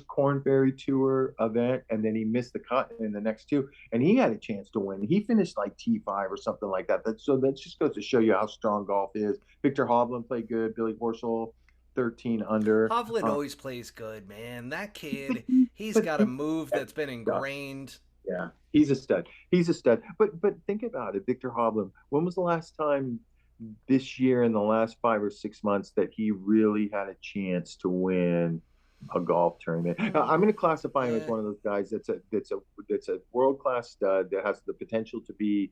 Korn Ferry Tour event, and then he missed the cut in the next 2, and he had a chance to win. He finished like T5 or something like that. So that just goes to show you how strong golf is. Victor Hovland played good. Billy Horschel, 13 under. Hovland always plays good, man. That kid, he's got a move that's been ingrained. Yeah, he's a stud. But think about it, Victor Hovland. When was the last time this year, in the last 5 or 6 months, that he really had a chance to win a golf tournament. I'm going to classify him as one of those guys that's a world class stud that has the potential to be,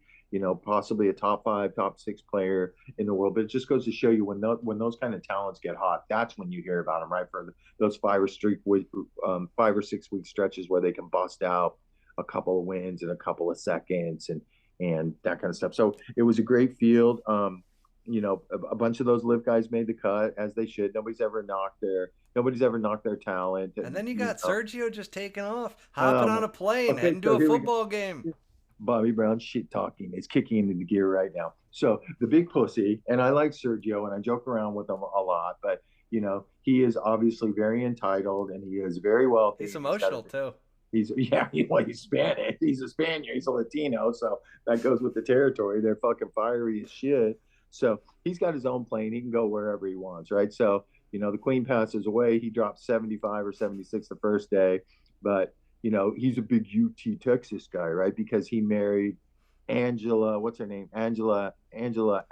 possibly a top 5, top 6 player in the world. But it just goes to show you when those kind of talents get hot, that's when you hear about them, right? For those 5 or 6 week stretches where they can bust out a couple of wins and a couple of seconds and that kind of stuff. So it was a great field. A bunch of those LIV guys made the cut, as they should. Nobody's ever knocked their talent. And then you got Sergio just taking off, hopping on a plane, heading to a football game. Bobby Brown shit talking is kicking into the gear right now. So the big pussy, and I like Sergio, and I joke around with him a lot, but he is obviously very entitled, and he is very wealthy. He's emotional too. He's Spanish. He's a Spaniard. He's a Latino, so that goes with the territory. They're fucking fiery as shit. So he's got his own plane. He can go wherever he wants, right? So, the Queen passes away. He dropped 75 or 76 the first day. But, he's a big UT Texas guy, right? Because he married Angela, what's her name? Angela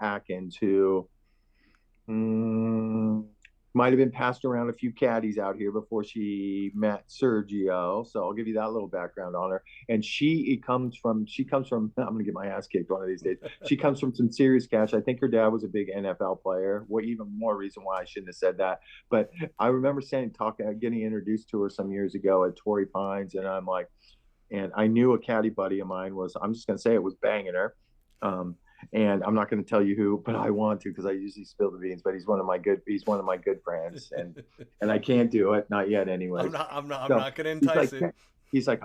Atkins, who might have been passed around a few caddies out here before she met Sergio. So I'll give you that little background on her. And she comes from, I'm going to get my ass kicked one of these days. She comes from some serious cash. I think her dad was a big NFL player. Well, even more reason why I shouldn't have said that. But I remember getting introduced to her some years ago at Torrey Pines. And I'm like, and I knew a caddy buddy of mine I'm just going to say it was banging her. And I'm not going to tell you who, but I want to, because I usually spill the beans. But he's one of my good friends, and I can't do it, not yet, anyway. I'm not going to entice it. He's like,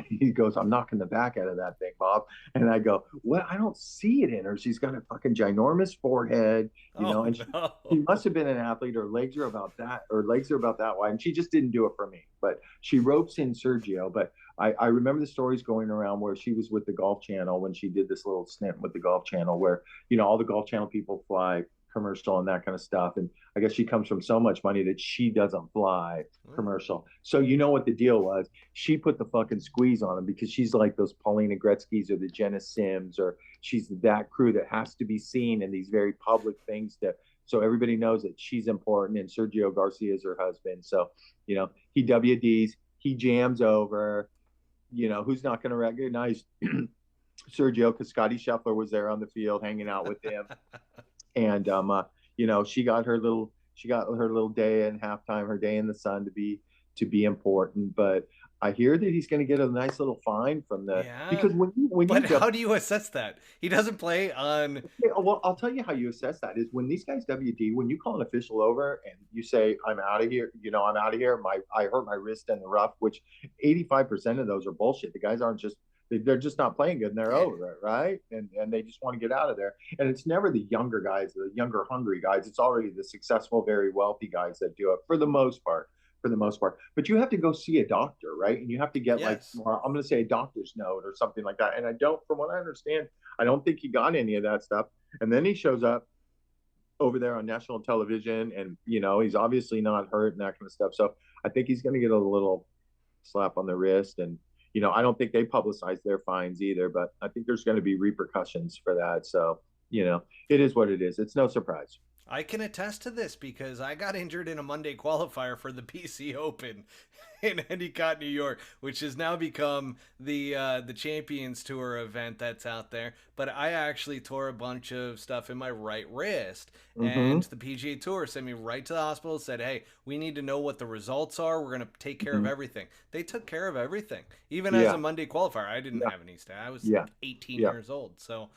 he goes, I'm knocking the back out of that thing, Bob. And I go, what? I don't see it in her. She's got a fucking ginormous forehead, and she must have been an athlete. Her legs are about that wide, and she just didn't do it for me. But she ropes in Sergio. But I remember the stories going around where she was with the Golf Channel when she did this little stint with the Golf Channel, where all the Golf Channel people fly commercial and that kind of stuff. And I guess she comes from so much money that she doesn't fly commercial. So what the deal was? She put the fucking squeeze on him, because she's like those Paulina Gretzky's or the Jenna Sims, or she's that crew that has to be seen in these very public things so everybody knows that she's important, and Sergio Garcia is her husband. So, he WDs, he jams over, who's not going to recognize Sergio, because Scotty Scheffler was there on the field hanging out with him. And she got her little day in halftime, her day in the sun to be important. But I hear that he's going to get a nice little fine from because how do you assess that? He doesn't play on. Well, I'll tell you how you assess that is when these guys WD, when you call an official over and you say, I'm out of here, I'm out of here. I hurt my wrist in the rough, which 85% of those are bullshit. The guys aren't just. They're just not playing good, and they're over it, right? And they just want to get out of there. And it's never the younger guys, the younger, hungry guys. It's already the successful, very wealthy guys that do it for the most part. But you have to go see a doctor, right? And you have to get I'm going to say a doctor's note or something like that. And from what I understand, I don't think he got any of that stuff. And then he shows up over there on national television, and he's obviously not hurt and that kind of stuff. So I think he's going to get a little slap on the wrist. And I don't think they publicize their fines either, but I think there's going to be repercussions for that. So, it is what it is. It's no surprise. I can attest to this because I got injured in a Monday qualifier for the PC Open in Endicott, New York, which has now become the Champions Tour event that's out there. But I actually tore a bunch of stuff in my right wrist, and the PGA Tour sent me right to the hospital, said, hey, we need to know what the results are. We're going to take care of everything. They took care of everything. Even as a Monday qualifier, I didn't have any stat. I was 18 years old. So,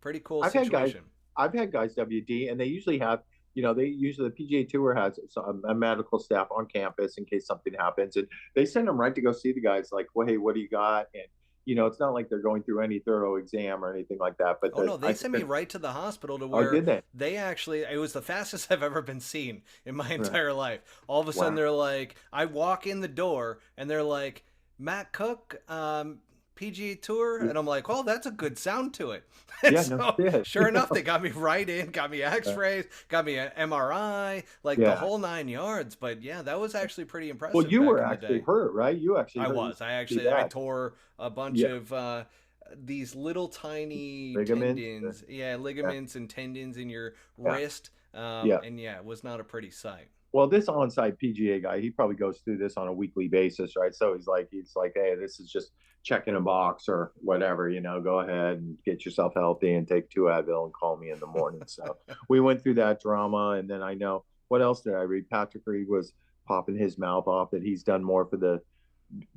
pretty cool situation. I've had guys WD, and they usually have, the PGA Tour has a medical staff on campus in case something happens, and they send them right to go see the guys. Like, well, hey, what do you got? And it's not like they're going through any thorough exam or anything like that. But they sent me right to the hospital to where did they actually, it was the fastest I've ever been seen in my entire life. All of a sudden, they're like, I walk in the door, and they're like, Matt Cook, PGA Tour, and I'm like, well, that's a good sound to it. Sure enough, they got me right in, got me x-rays, got me an MRI, the whole 9 yards. But that was actually pretty impressive. Well, you were actually hurt, right? I tore a bunch of these little tiny ligaments, ligaments and tendons in your wrist. And it was not a pretty sight. Well, this on-site PGA guy, he probably goes through this on a weekly basis, right? So he's like, hey, this is just checking a box or whatever, go ahead and get yourself healthy and take 2 Advil and call me in the morning. So we went through that drama. And then I know, what else did I read? Patrick Reed was popping his mouth off that he's done more for the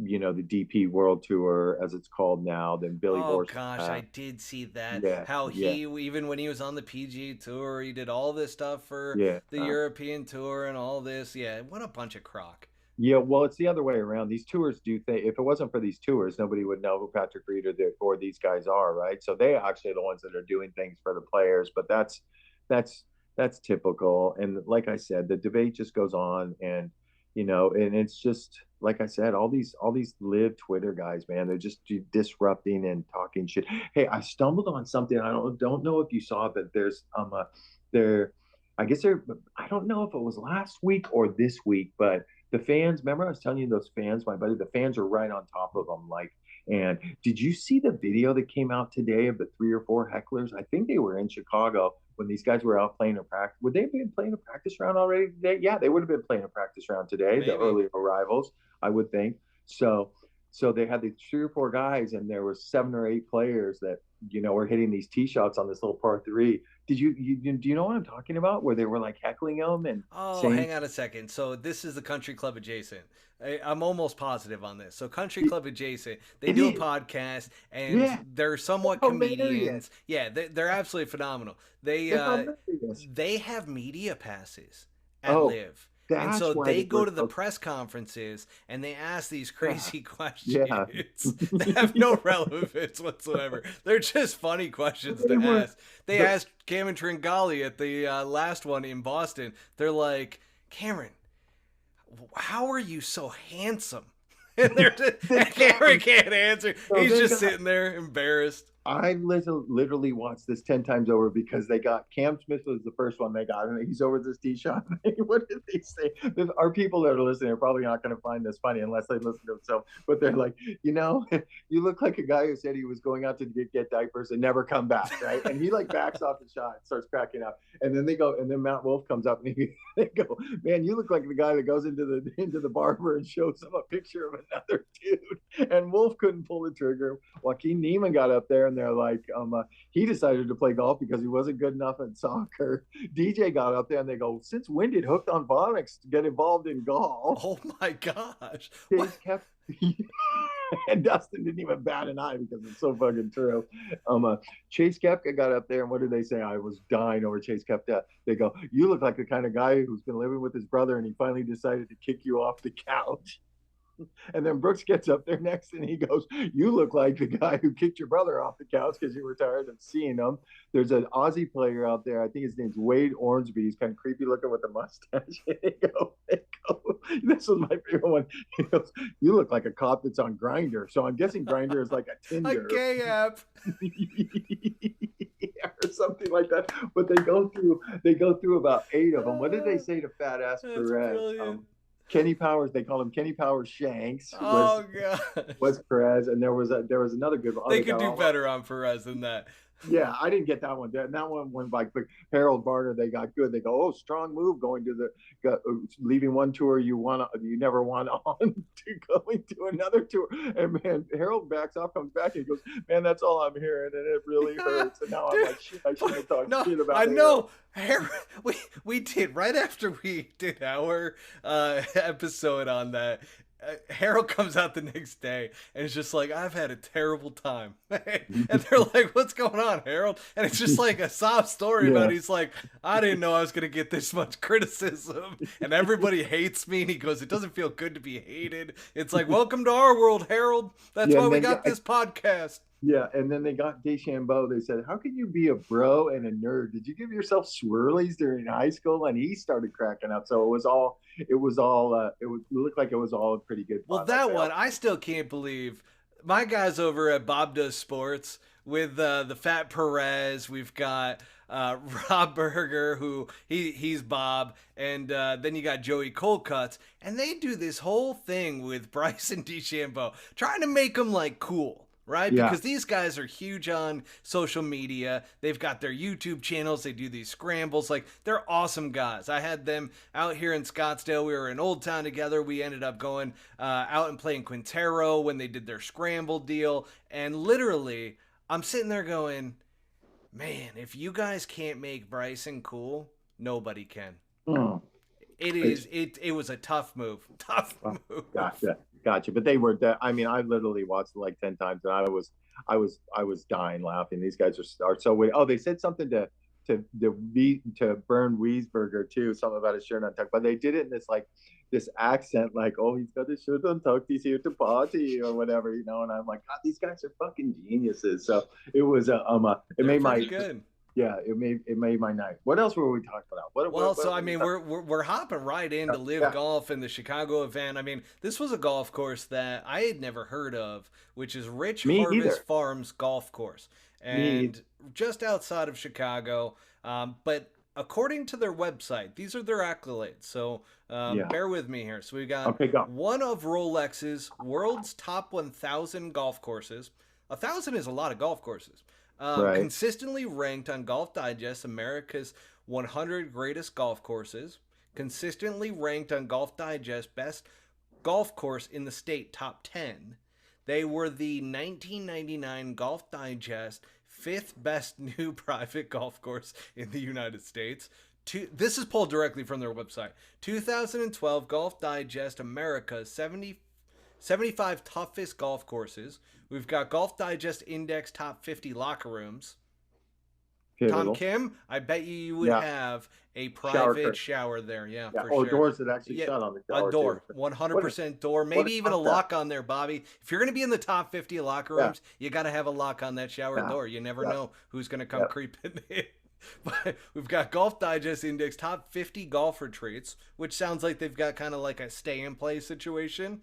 DP World Tour, as it's called now, than Billy Horschel. Oh gosh, I did see that. Yeah, How he, even when he was on the PGA Tour, he did all this stuff for the European Tour and all this. Yeah, what a bunch of crock. Yeah, well, it's the other way around. These tours do think, if it wasn't for these tours, nobody would know who Patrick Reed or these guys are, right? So they actually are the ones that are doing things for the players, but that's typical. And like I said, the debate just goes on, and and it's just, like I said, all these LIV Twitter guys, man, they're just disrupting and talking shit. Hey, I stumbled on something. I don't know if you saw it, but there's I guess I don't know if it was last week or this week, but the fans, remember I was telling you those fans, my buddy, the fans are right on top of them. And did you see the video that came out today of the 3 or 4 hecklers? I think they were in Chicago when these guys were out playing a practice. Would they have been playing a practice round already today? Yeah, they would have been playing a practice round today, maybe. The early arrivals, I would think. So they had the 3 or 4 guys, and there were 7 or 8 players that, were hitting these tee shots on this little par 3. Do you know what I'm talking about? Where they were like heckling them and hang on a second. So this is the Country Club adjacent. I'm almost positive on this. So Country Club adjacent, they do a podcast, and they're somewhat comedians. Yeah, they're absolutely phenomenal. They have media passes at LIV. And so they go to the press conferences and they ask these crazy questions. Yeah. They have no relevance whatsoever. They're just funny questions to ask. They asked Cameron Tringali at the last one in Boston. They're like, Cameron, how are you so handsome? And Cameron can't answer. He's just sitting there embarrassed. I literally watched this 10 times over because they got Cam Smith was the first one they got, and he's over this tee shot. What did they say? Our people that are listening are probably not going to find this funny unless they listen to themselves. But they're like, you look like a guy who said he was going out to get diapers and never come back, right? And he backs off the shot and starts cracking up. And then they go, and then Matt Wolf comes up and they go, man, you look like the guy that goes into the barber and shows them a picture of another dude. And Wolf couldn't pull the trigger. Joaquin Neiman got up there, and they're like, he decided to play golf because he wasn't good enough at soccer. DJ got up there, and they go, since when did Hooked on Phonics get involved in golf? Oh my gosh. And Dustin didn't even bat an eye because it's so fucking true. Chase Koepka got up there, and what did they say? I was dying over Chase Koepka. They go, you look like the kind of guy who's been living with his brother, and he finally decided to kick you off the couch. And then Brooks gets up there next and he goes, you look like the guy who kicked your brother off the couch because you were tired of seeing him. There's an Aussie player out there. I think his name's Wade Ormsby. He's kind of creepy looking with a mustache. They go. This was my favorite one. He goes, you look like a cop that's on Grindr. So I'm guessing Grindr is like a Tinder. A gay app. Or something like that. But they go through about 8 of them. What did they say to Fat Ass Perez? Kenny Powers, they call him Kenny Powers Shanks. God, was Perez, and there was another good one. They could do better on Perez than that. Yeah, I didn't get that one. That one went by Harold Varner. They got good. They go, oh, strong move going to leaving one tour you never want on to going to another tour. And man, Harold backs off, comes back, and he goes, man, that's all I'm hearing, and it really hurts. And now I'm like, shit, I shouldn't have talked shit about it. I know. Harold, we did right after we did our episode on that. Harold comes out the next day and it's just like, I've had a terrible time. And they're like, what's going on, Harold? And it's just like a sob story about he's like, I didn't know I was going to get this much criticism and everybody hates me. And he goes, it doesn't feel good to be hated. It's like, welcome to our world, Harold. That's why we got this podcast. Yeah, and then they got DeChambeau. They said, how can you be a bro and a nerd? Did you give yourself swirlies during high school? And he started cracking up. So it looked like it was all pretty good fun. Well, that one, I still can't believe. My guys over at Bob Does Sports with the Fat Perez. We've got Rob Berger, who he's Bob. And then you got Joey Colcuts. And they do this whole thing with Bryson DeChambeau, trying to make him like cool. right? Yeah. Because these guys are huge on social media. They've got their YouTube channels. They do these scrambles. Like, they're awesome guys. I had them out here in Scottsdale. We were in Old Town together. We ended up going out and playing Quintero when they did their scramble deal. And literally, I'm sitting there going, man, if you guys can't make Bryson cool, nobody can. It was a tough move. Tough move. Gotcha. But they were I mean, I literally watched it like 10 times and I was dying laughing. These guys are so weird. Oh, they said something to Bern Wiesberger too, something about his shirt on tuck, but they did it in this accent, like, oh, he's got his shirt untucked, he's here to party or whatever, you know. And I'm like, God, these guys are fucking geniuses. So it was it made my good. Yeah, it made my night. What else were we talking about? I mean, we're hopping right into LIV Golf and the Chicago event. I mean, this was a golf course that I had never heard of, which is Rich Harvest Farms Golf Course, and just outside of Chicago. But according to their website, these are their accolades. So bear with me here. So we got one of Rolex's world's top 1,000 golf courses. 1,000 is a lot of golf courses. Consistently ranked on Golf Digest America's 100 greatest golf courses. Consistently ranked on Golf Digest best golf course in the state top 10. They were the 1999 Golf Digest 5th best new private golf course in the United States. This is pulled directly from their website. 2012 Golf Digest America's 75 toughest golf courses. We've got Golf Digest Index top 50 locker rooms. Tom Kim, I bet you would have a private shower there. Yeah, for sure. Doors that actually shut on the shower. A door, 100% door. Maybe even a lock on there, Bobby. If you're going to be in the top 50 locker rooms, you got to have a lock on that shower door. You never know who's going to come creeping in. But we've got Golf Digest Index top 50 golf retreats, which sounds like they've got kind of like a stay and play situation.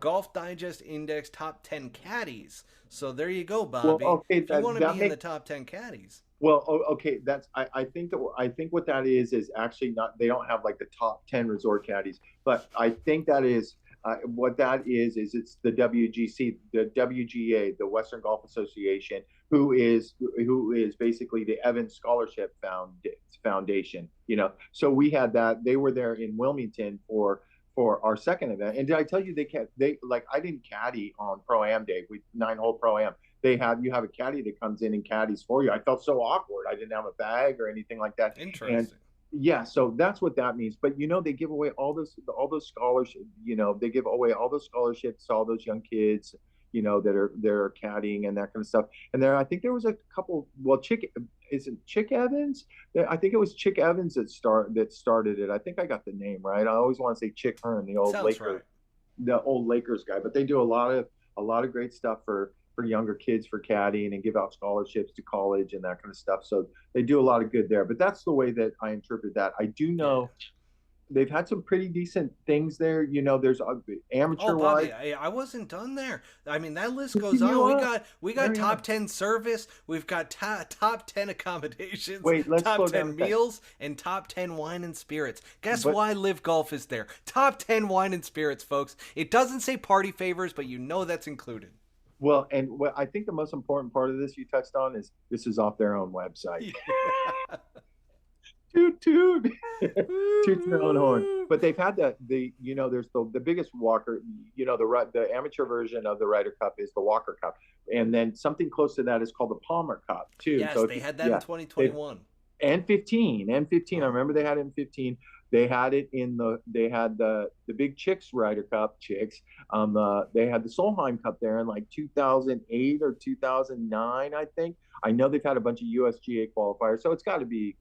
Golf Digest Index top 10 caddies. So there you go, Bobby. Well, if you want to be in the top 10 caddies. Well, okay, that's I think what that is actually not, they don't have like the top 10 resort caddies, but I think that is what that is it's the WGC, the WGA, the Western Golf Association, who is basically the Evans Scholarship Foundation, you know. So we had that. They were there in Wilmington for our second event. And did I tell you I didn't caddy on Pro-Am Day with 9-hole Pro-Am. You have a caddy that comes in and caddies for you. I felt so awkward. I didn't have a bag or anything like that. Interesting. And yeah, so that's what that means. But you know, they give away all those scholarships. You know, they give away all those scholarships to all those young kids, you know, that are caddying and that kind of stuff. And I think there was a couple. Well, Chick Evans? I think it was Chick Evans that started it. I think I got the name right. I always want to say Chick Hearn, the old Lakers guy. But they do a lot of great stuff for younger kids for caddying and give out scholarships to college and that kind of stuff. So they do a lot of good there. But that's the way that I interpret that. I do know they've had some pretty decent things there. You know, there's amateur wise. I wasn't done there. I mean, that list goes on. We got top 10 service. We've got top 10 accommodations. Top 10 meals and top 10 wine and spirits. Guess why LIV Golf is there? Top 10 wine and spirits, folks. It doesn't say party favors, but you know that's included. Well, and what I think the most important part of this you touched on is this is off their own website. Toot toot their own horn. But they've had there's the biggest Walker, you know, the amateur version of the Ryder Cup is the Walker Cup, and then something close to that is called the Palmer Cup too. Yes, so they had that in 2021 and 15. I remember they had it in 15. They had it they had the Big Chicks Ryder Cup chicks. They had the Solheim Cup there in like 2008 or 2009, I think. I know they've had a bunch of USGA qualifiers, so it's got to be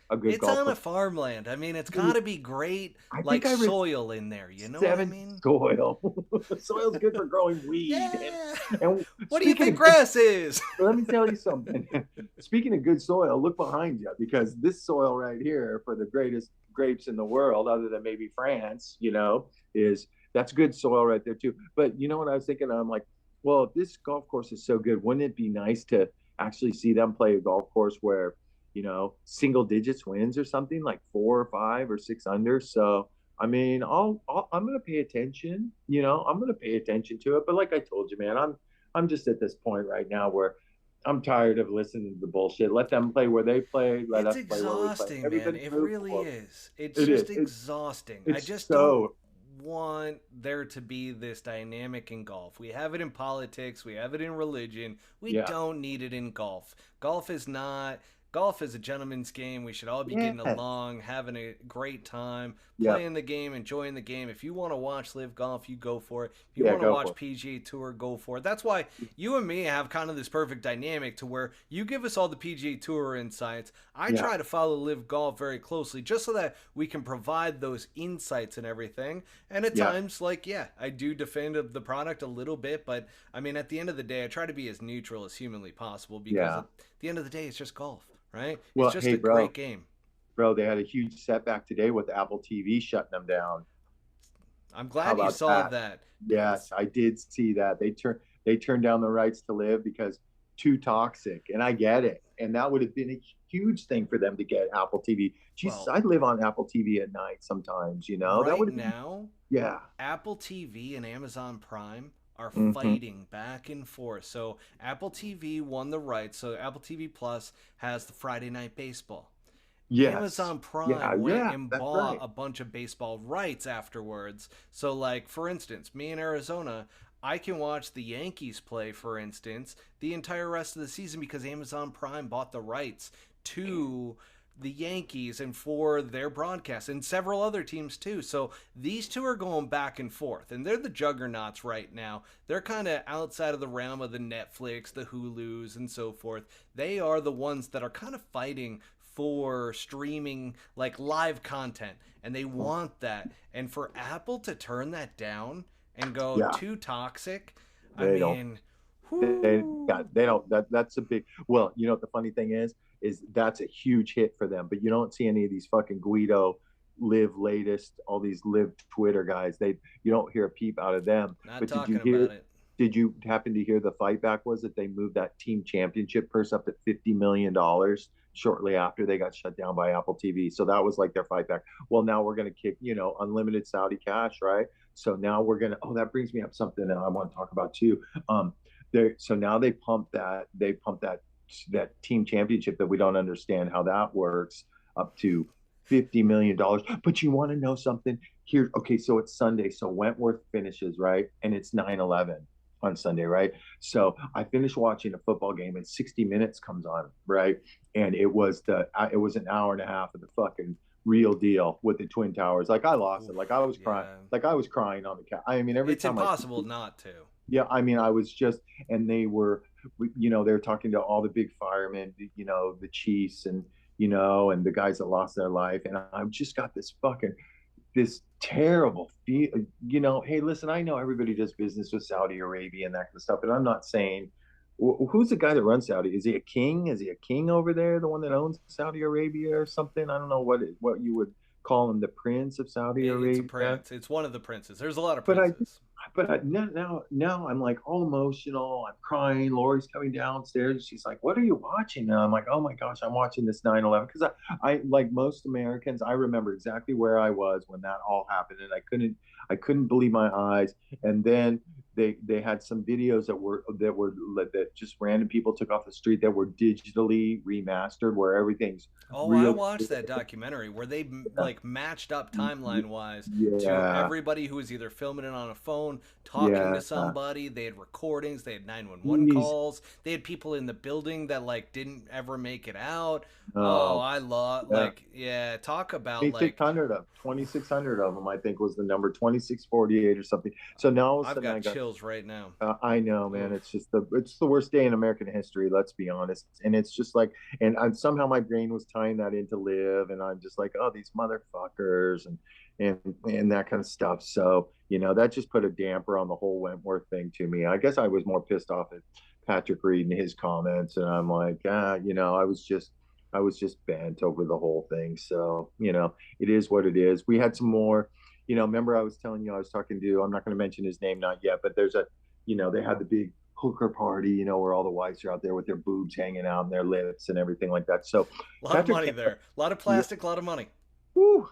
a good golf. It's on a farmland. I mean, it's got to be great, like soil in there. You know what I mean? Soil. Soil's good for growing weed. Yeah. And what do you think grass is? Let me tell you something. Speaking of good soil, look behind you, because this soil right here for the greatest grapes in the world, other than maybe France, you know, that's good soil right there too. But you know what I was thinking? I'm like, well, if this golf course is so good, wouldn't it be nice to actually see them play a golf course where, you know, single digits wins or something, like 4 or 5 or 6 under? So I mean, I'm going to pay attention. You know, I'm going to pay attention to it. But like I told you, man, I'm I'm just at this point right now where I'm tired of listening to the bullshit. Let them play where they play. Let It's us play where we play. exhausting, man. Everybody It move really forward. is. It's It just is. exhausting. I It's just don't so want there to be this dynamic in golf. We have it in politics, we have it in religion. We yeah. don't need it in golf. Golf is not. Golf is a gentleman's game. We should all be getting Yes. along, having a great time, Yeah. playing the game, enjoying the game. If you want to watch LIV Golf, you go for it. If you Yeah, want to go watch for it. PGA Tour, go for it. That's why you and me have kind of this perfect dynamic to where you give us all the PGA Tour insights. I Yeah. try to follow LIV Golf very closely just so that we can provide those insights and everything. And at Yeah. times, like, yeah, I do defend the product a little bit, but I mean, at the end of the day, I try to be as neutral as humanly possible because Yeah. at the end of the day, it's just golf. Right? Well, It's just hey, a bro. great game. Bro, they had a huge setback today with Apple TV shutting them down. I'm How glad you about saw that? that. Yes, I did see that. They turned down the rights to LIV because too toxic, and I get it. And that would have been a huge thing for them to get Apple TV. Jesus, Well, I'd live on Apple TV at night sometimes. You know, that right would have been, now, yeah. Apple TV and Amazon Prime are Mhm. fighting back and forth. So Apple TV won the rights. So Apple TV Plus has the Friday Night Baseball. Yes. Amazon Prime Yeah, went yeah, and that's bought right. a bunch of baseball rights afterwards. So, like, for instance, me in Arizona, I can watch the Yankees play, for instance, the entire rest of the season because Amazon Prime bought the rights to the Yankees and for their broadcast and several other teams too. So these two are going back and forth and they're the juggernauts right now. They're kind of outside of the realm of the Netflix, the Hulus and so forth. They are the ones that are kind of fighting for streaming like live content and they want that. And for Apple to turn that down and go Yeah. too toxic, They don't. mean, They don't. That's a big. Well, you know what the funny thing is that's a huge hit for them. But you don't see any of these fucking Guido, Live latest, all these Live Twitter guys. You don't hear a peep out of them. not But talking about it. Did you happen to hear the fight back was that they moved that team championship purse up to $50 million shortly after they got shut down by Apple TV? So that was like their fight back. Well, now we're going to kick, unlimited Saudi cash, right? So now we're going to, that brings me up something that I want to talk about too. So now they pump that team championship that we don't understand how that works up to $50 million. But you want to know something here? Okay. So it's Sunday. So Wentworth finishes, right? And it's 9/11 on Sunday, right? So I finished watching a football game and 60 Minutes comes on, right? And it was an hour and a half of the fucking real deal with the Twin Towers. Like I lost it. Like I was crying. Yeah. Like I was crying on the couch. I mean, every It's time impossible not to. yeah, I mean, I was just, and they were talking to all the big firemen, the chiefs and the guys that lost their life. And I've just got this terrible feel, hey, listen, I know everybody does business with Saudi Arabia and that kind of stuff, but I'm not saying, who's the guy that runs Saudi? Is he a king? Is he a king over there? The one that owns Saudi Arabia or something? I don't know what you would call him, the prince of Saudi Arabia. It's a prince. It's one of the princes. There's a lot of But princes. now I'm like all emotional. I'm crying. Lori's coming downstairs. She's like, "What are you watching?" And I'm like, "Oh my gosh, I'm watching this 9/11." Because I like most Americans, I remember exactly where I was when that all happened, and I couldn't believe my eyes. And then they had some videos that just random people took off the street that were digitally remastered, where everything's Oh, real. I watched that documentary where they like matched up timeline wise to Yeah. everybody who was either filming it on a phone, talking Yeah. to somebody. They had recordings. They had 911 Jeez. calls. They had people in the building that like didn't ever make it out. Oh, I love talk about like 2,600 of them, I think was the number, 2,648 or something. So now all of a I've sudden got chills right now. I know, man. Oof. It's the worst day in American history. Let's be honest. And it's just like, and somehow my brain was tying that into LIV, and I'm just like, oh, these motherfuckers, and that kind of stuff. So that just put a damper on the whole Wentworth thing to me. I guess I was more pissed off at Patrick Reed and his comments, and I'm like, I was just bent over the whole thing. So it is what it is. We had some more. Remember I was telling you I was talking to, I'm not going to mention his name, not yet, but there's they had the big hooker party, where all the wives are out there with their boobs hanging out and their lips and everything like that. So A lot of money there. A lot of plastic, a lot of money. Whew,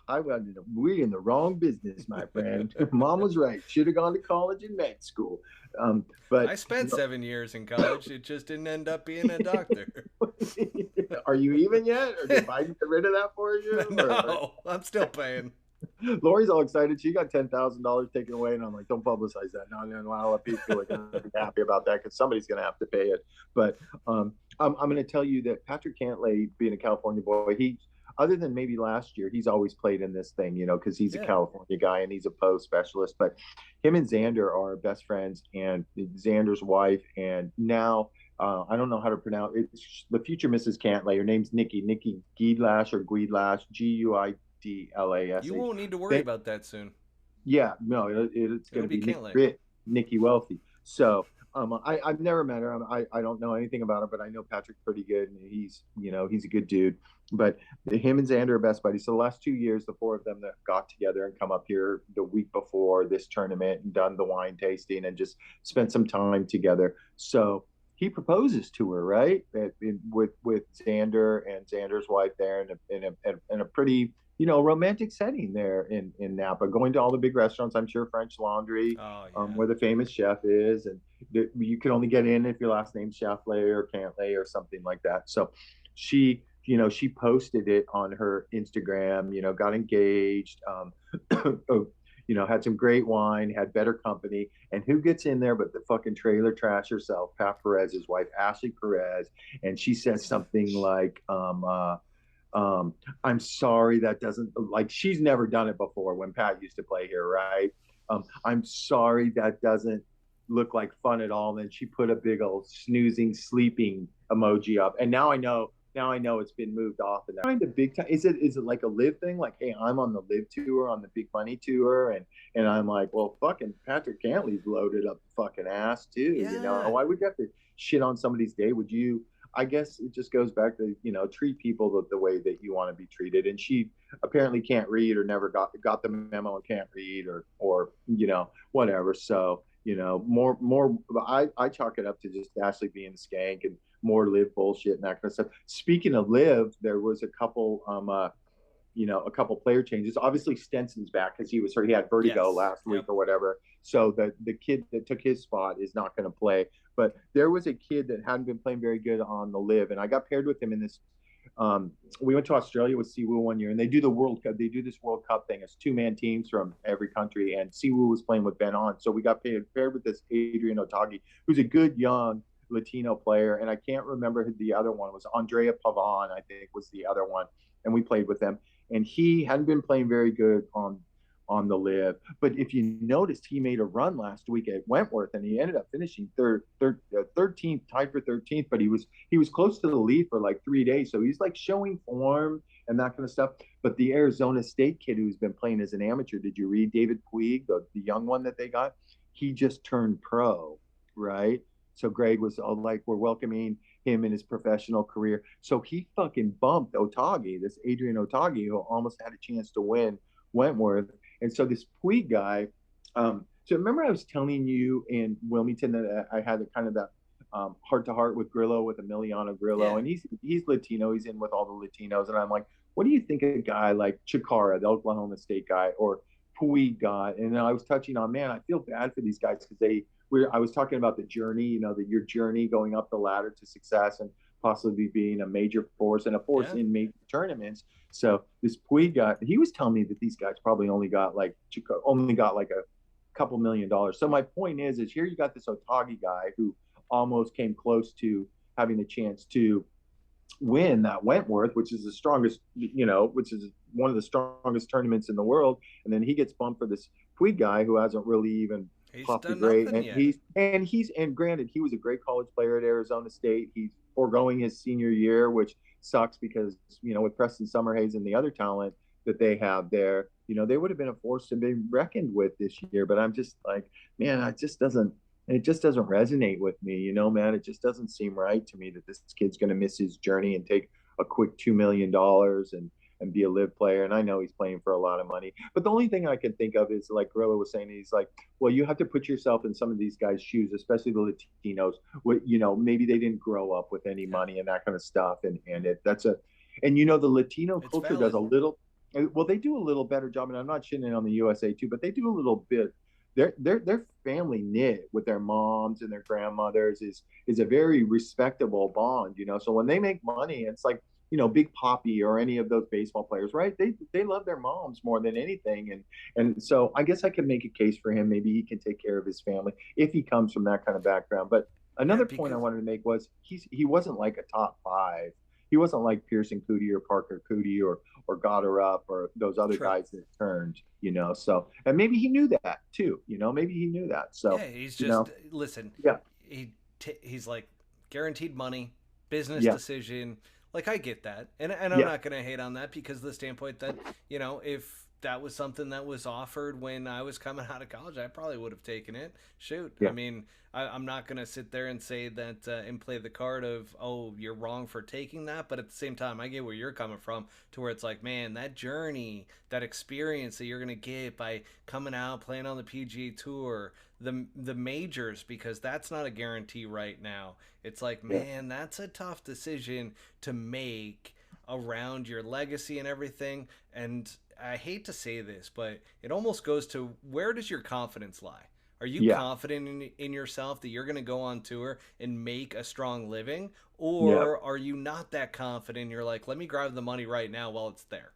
we're in the wrong business, my friend. Mom was right. Should have gone to college and med school. But I spent 7 years in college. It just didn't end up being a doctor. Are you even yet? Or did Biden get rid of that for you? No, I'm still paying. Lori's all excited. She got $10,000 taken away, and I'm like, don't publicize that. No, a lot of people are going to be happy about that because somebody's going to have to pay it. But I'm going to tell you that Patrick Cantlay, being a California boy, other than maybe last year, he's always played in this thing, because he's a California guy and he's a post specialist. But him and Xander are best friends, and Xander's wife. And now I don't know how to pronounce it. It's the future Mrs. Cantlay. Her name's Nikki Giedlash or Guidlash, Guidlash. You won't need to worry about that soon. Yeah, no, it's going to be Nikki Wealthy. So I've never met her. I don't know anything about her, but I know Patrick's pretty good, and he's a good dude. But him and Xander are best buddies. So the last 2 years, the four of them that got together and come up here the week before this tournament and done the wine tasting and just spent some time together. So he proposes to her, right? With Xander and Xander's wife there in a pretty romantic setting there in Napa, going to all the big restaurants. I'm sure French Laundry, where the famous chef is, and you can only get in if your last name's Chaffley or Cantlay or something like that. So she posted it on her Instagram, got engaged, had some great wine, had better company. And who gets in there but the fucking trailer trash herself, Pat Perez's wife, Ashley Perez. And she says something like, I'm sorry that doesn't, like, she's never done it before when Pat used to play here, right? I'm sorry that doesn't look like fun at all. And then she put a big old snoozing, sleeping emoji up. And now I know it's been moved off. And kind of big time. Is it like a live thing? Like, hey, I'm on the live tour, on the big money tour, and I'm like, well, fucking Patrick Cantlay's loaded up the fucking ass too. Yeah. Why would you have to shit on somebody's day? Would you? I guess it just goes back to, treat people the way that you want to be treated. And she apparently can't read or never got the memo and can't read or whatever. So, I chalk it up to just Ashley being a skank and more live bullshit and that kind of stuff. Speaking of live, there was a couple, a couple player changes. Obviously Stenson's back because he had vertigo last week or whatever. So the kid that took his spot is not going to play. But there was a kid that hadn't been playing very good on the live, and I got paired with him in this. We went to Australia with Siwoo one year, and they do the World Cup. They do this World Cup thing. It's 2-man teams from every country, and Siwoo was playing with Ben On. So we got paired with this Adrian Otaegui, who's a good young Latino player, and I can't remember who the other one was. Andrea Pavon, I think, was the other one, and we played with them. And he hadn't been playing very good on the live, but if you noticed, he made a run last week at Wentworth, and he ended up finishing 13th, tied for 13th. But he was close to the lead for like 3 days, so he's like showing form and that kind of stuff. But the Arizona State kid who's been playing as an amateur, did you read David Puig, the young one that they got? He just turned pro, right? So Greg was all like, we're welcoming him in his professional career. So he fucking bumped Otaegui, this Adrian Otaegui, who almost had a chance to win Wentworth. And so this Puig guy, so remember I was telling you in Wilmington that I had kind of that heart-to-heart with Grillo, with Emiliano Grillo, and he's Latino, he's in with all the Latinos, and I'm like, what do you think of a guy like Chikara, the Oklahoma State guy, or Puig guy? And I was touching on, man, I feel bad for these guys because I was talking about the journey, your journey going up the ladder to success and possibly being a major force and a force in major tournaments. So this Puig guy, he was telling me that these guys probably only got like a couple $1 million. So my point is here you got this Otaegui guy who almost came close to having a chance to win that Wentworth, which is the strongest, which is one of the strongest tournaments in the world. And then he gets bumped for this Puig guy who hasn't really even popped the great. And granted, he was a great college player at Arizona State. He's foregoing his senior year, which sucks because, with Preston Summerhays and the other talent that they have there, they would have been a force to be reckoned with this year. But I'm just like, man, it just doesn't resonate with me, man. It just doesn't seem right to me that this kid's going to miss his journey and take a quick $2 million and be a live player. And I know he's playing for a lot of money, but the only thing I can think of is, like Grillo was saying, he's like, well, you have to put yourself in some of these guys' shoes, especially the Latinos. Maybe they didn't grow up with any money and that kind of stuff. And the Latino culture does a little, well, they do a little better job, and I'm not shitting on the USA too, but they do a little bit. Their family knit with their moms and their grandmothers is a very respectable bond, you know. So when they make money, it's like, you know, Big Poppy or any of those baseball players, right? They love their moms more than anything, and so I guess I can make a case for him. Maybe he can take care of his family if he comes from that kind of background. But another point I wanted to make was he wasn't like a top five. He wasn't like Pearson Coody or Parker Coody or Goddard Up or those other guys that turned, you know. So, and maybe he knew that too, you know. Maybe he knew that. So yeah, he's just, you know, listen. Yeah, he's like, guaranteed money, business decision. Like, I get that, and I'm not gonna hate on that, because of the standpoint that, you know, if that was something that was offered when I was coming out of college, I probably would have taken it. Shoot. I mean, I'm not going to sit there and say that and play the card of, oh, you're wrong for taking that. But at the same time, I get where you're coming from, to where it's like, man, that journey, that experience that you're going to get by coming out, playing on the PGA Tour, the majors, because that's not a guarantee right now. It's like, man, that's a tough decision to make around your legacy and everything. And I hate to say this, but it almost goes to, where does your confidence lie? Are you confident in yourself that you're going to go on tour and make a strong living? Or are you not that confident? You're like, let me grab the money right now while it's there.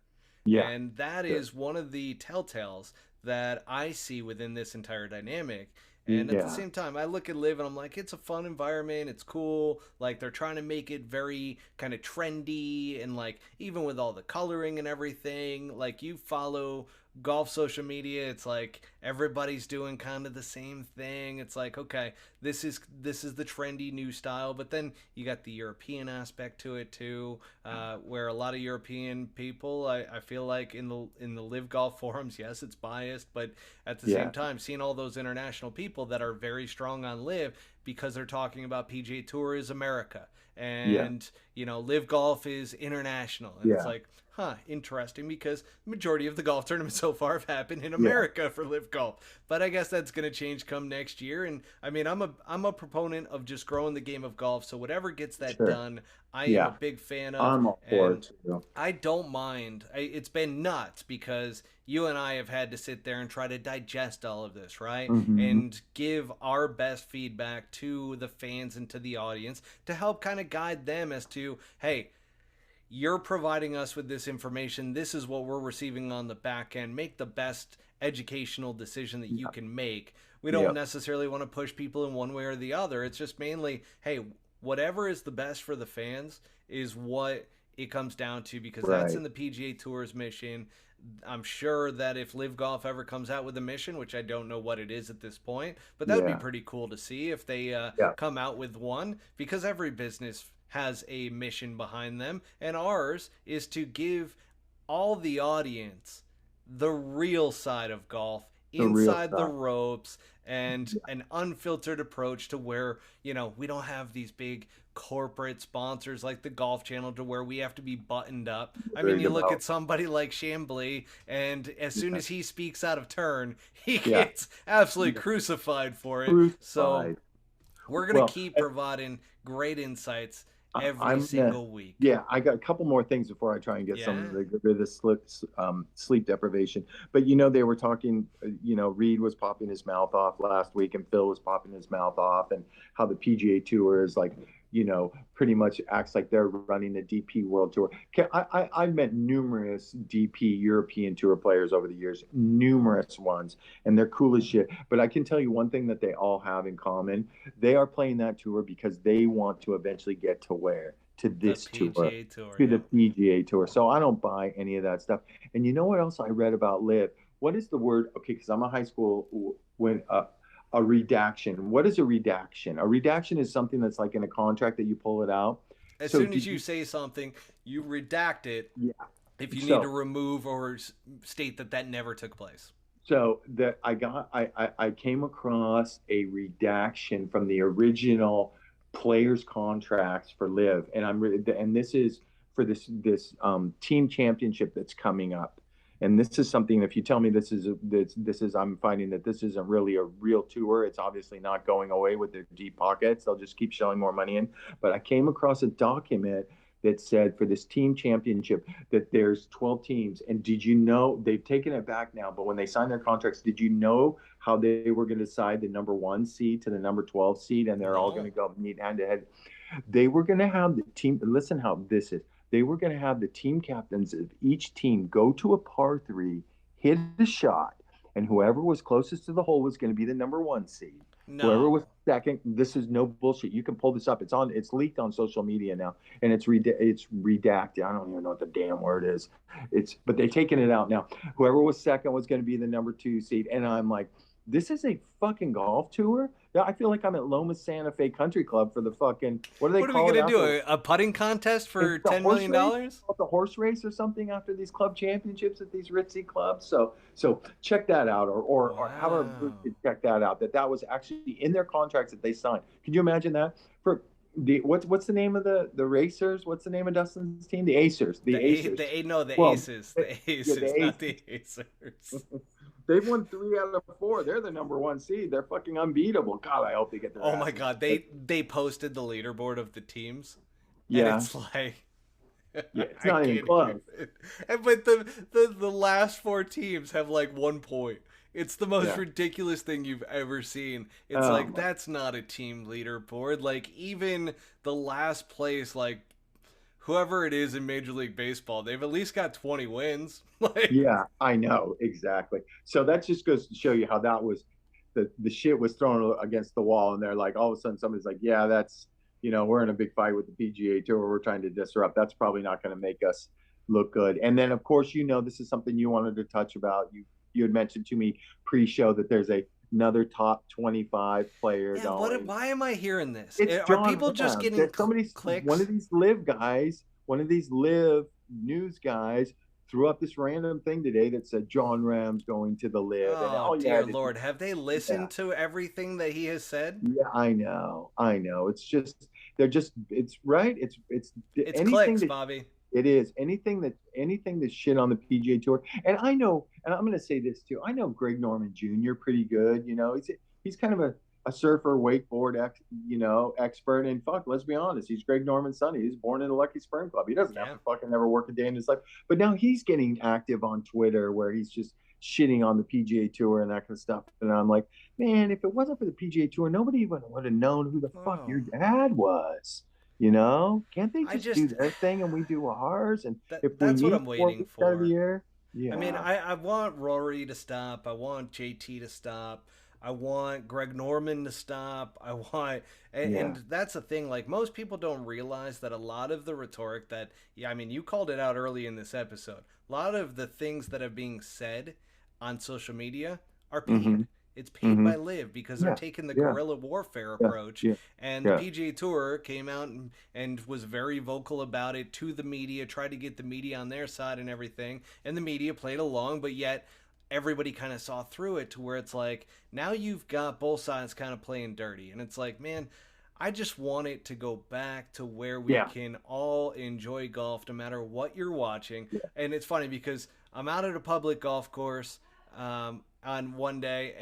And that is one of the telltales that I see within this entire dynamic. And at the same time, I look at LIV and I'm like, it's a fun environment. It's cool. Like, they're trying to make it very kind of trendy, and like, even with all the coloring and everything, like, you follow golf social media, it's like everybody's doing kind of the same thing. It's like, okay, this is the trendy new style. But then you got the European aspect to it too, where a lot of European people, I feel like in the LIV Golf forums, yes, it's biased, but at the same time, seeing all those international people that are very strong on LIV, because they're talking about PGA Tour is America, and you know, LIV Golf is international, and it's like, interesting, because the majority of the golf tournaments so far have happened in America for LIV Golf. But I guess that's going to change come next year. And I mean, I'm a proponent of just growing the game of golf. So whatever gets that done, I am a big fan of. I'm all for it. I don't mind. It's been nuts, because you and I have had to sit there and try to digest all of this, right? And give our best feedback to the fans and to the audience to help kind of guide them as to, hey, you're providing us with this information. This is what we're receiving on the back end. Make the best educational decision that you can make. We don't necessarily want to push people in one way or the other. It's just mainly, hey, whatever is the best for the fans is what it comes down to, because that's in the PGA Tour's mission. I'm sure that if LIV Golf ever comes out with a mission, which I don't know what it is at this point, but that would be pretty cool to see if they come out with one, because every business has a mission behind them, and ours is to give all the audience the real side of golf, inside the ropes, and an unfiltered approach to where, you know, we don't have these big corporate sponsors like the Golf Channel to where we have to be buttoned up. I mean, you look at somebody like Chambly, and as soon as he speaks out of turn, he gets absolutely crucified for it. So we're going to keep providing great insights every single week. I got a couple more things before I try and get some of the sleep deprivation. But you know, they were talking, you know, Reed was popping his mouth off last week, and Phil was popping his mouth off, and how the PGA Tour is like, you know, pretty much acts like they're running the DP World Tour. I've met numerous DP European Tour players over the years, numerous ones, and they're cool as shit. But I can tell you one thing that they all have in common. They are playing that tour because they want to eventually get to where? To this tour, to the PGA Tour. So I don't buy any of that stuff. And you know what else I read about LIV? What is the word? Okay, because I'm a high school a redaction. What is a redaction? A redaction is something that's like in a contract that you pull it out. As soon as you say something, you redact it. If you need to remove or state that never took place. So that I came across a redaction from the original players' contracts for LIV, and this is for this team championship that's coming up. And this is something, if you tell me this is, I'm finding that this isn't really a real tour. It's obviously not going away with their deep pockets. They'll just keep shelling more money in. But I came across a document that said for this team championship that there's 12 teams. And did you know they've taken it back now? But when they signed their contracts, did you know how they were going to decide the number 1 seed to the number 12 seed, and they're all going to go meet hand to head? They were going to have the team. Listen how this is. They were going to have the team captains of each team go to a par 3, hit a shot, and whoever was closest to the hole was going to be the number 1 seed. No. Whoever was second, this is no bullshit. You can pull this up. It's leaked on social media now, and it's redacted. I don't even know what the damn word is. But they're taking it out now. Whoever was second was going to be the number 2 seed. And I'm like, this is a fucking golf tour? I feel like I'm at Loma Santa Fe Country Club for the fucking, what are we going to do? A putting contest for $10 million? The horse race or something after these club championships at these ritzy clubs. So check that out, or have our group check that out. That was actually in their contracts that they signed. Can you imagine that? For the what's the name of the Racers? What's the name of Dustin's team? The Acers. The Acers. Aces. The Aces, not the Acers. They've won 3 out of 4. They're the number 1 seed. They're fucking unbeatable. God, I hope they get their Oh my God, they posted the leaderboard of the teams. Yeah, and it's like, it's not even close. But the last 4 teams have like 1 point. It's the most ridiculous thing you've ever seen. It's like, that's not a team leaderboard. Like, even the last place, like, whoever it is in Major League Baseball, they've at least got 20 wins. Yeah, I know, exactly. So that just goes to show you how that was, the shit was thrown against the wall, and they're like, all of a sudden somebody's like, yeah, that's, we're in a big fight with the PGA Tour, we're trying to disrupt. That's probably not going to make us look good. And then, of course, this is something you wanted to touch about. You had mentioned to me pre-show that there's another top 25 player going. Why am I hearing this? Are people just getting clicks? One of these live guys, one of these live news guys threw up this random thing today that said John Rahm's going to the live. Oh, dear Lord. Have they listened to everything that he has said? Yeah, I know. It's just, it's right. It's clicks, Bobby. It is anything that's shit on the PGA Tour. And I know, and I'm going to say this too. I know Greg Norman Jr. pretty good. He's kind of a surfer, wakeboard, expert. And fuck, let's be honest, he's Greg Norman's son. He was born in a Lucky Sperm Club. He doesn't have to fucking never work a day in his life. But now he's getting active on Twitter where he's just shitting on the PGA Tour and that kind of stuff. And I'm like, man, if it wasn't for the PGA Tour, nobody even would have known who the fuck your dad was. Can't they just do their thing and we do ours? And that's what I'm waiting for. The year, yeah. I mean, I want Rory to stop. I want JT to stop. I want Greg Norman to stop. And that's the thing. Like, most people don't realize that a lot of the rhetoric that, you called it out early in this episode. A lot of the things that are being said on social media are paid. Mm-hmm. It's paid by LIV because they're taking the guerrilla warfare approach. And the PGA Tour came out and was very vocal about it to the media, tried to get the media on their side and everything. And the media played along, but yet everybody kind of saw through it to where it's like, now you've got both sides kind of playing dirty. And it's like, man, I just want it to go back to where we can all enjoy golf no matter what you're watching. And it's funny because I'm out at a public golf course on one day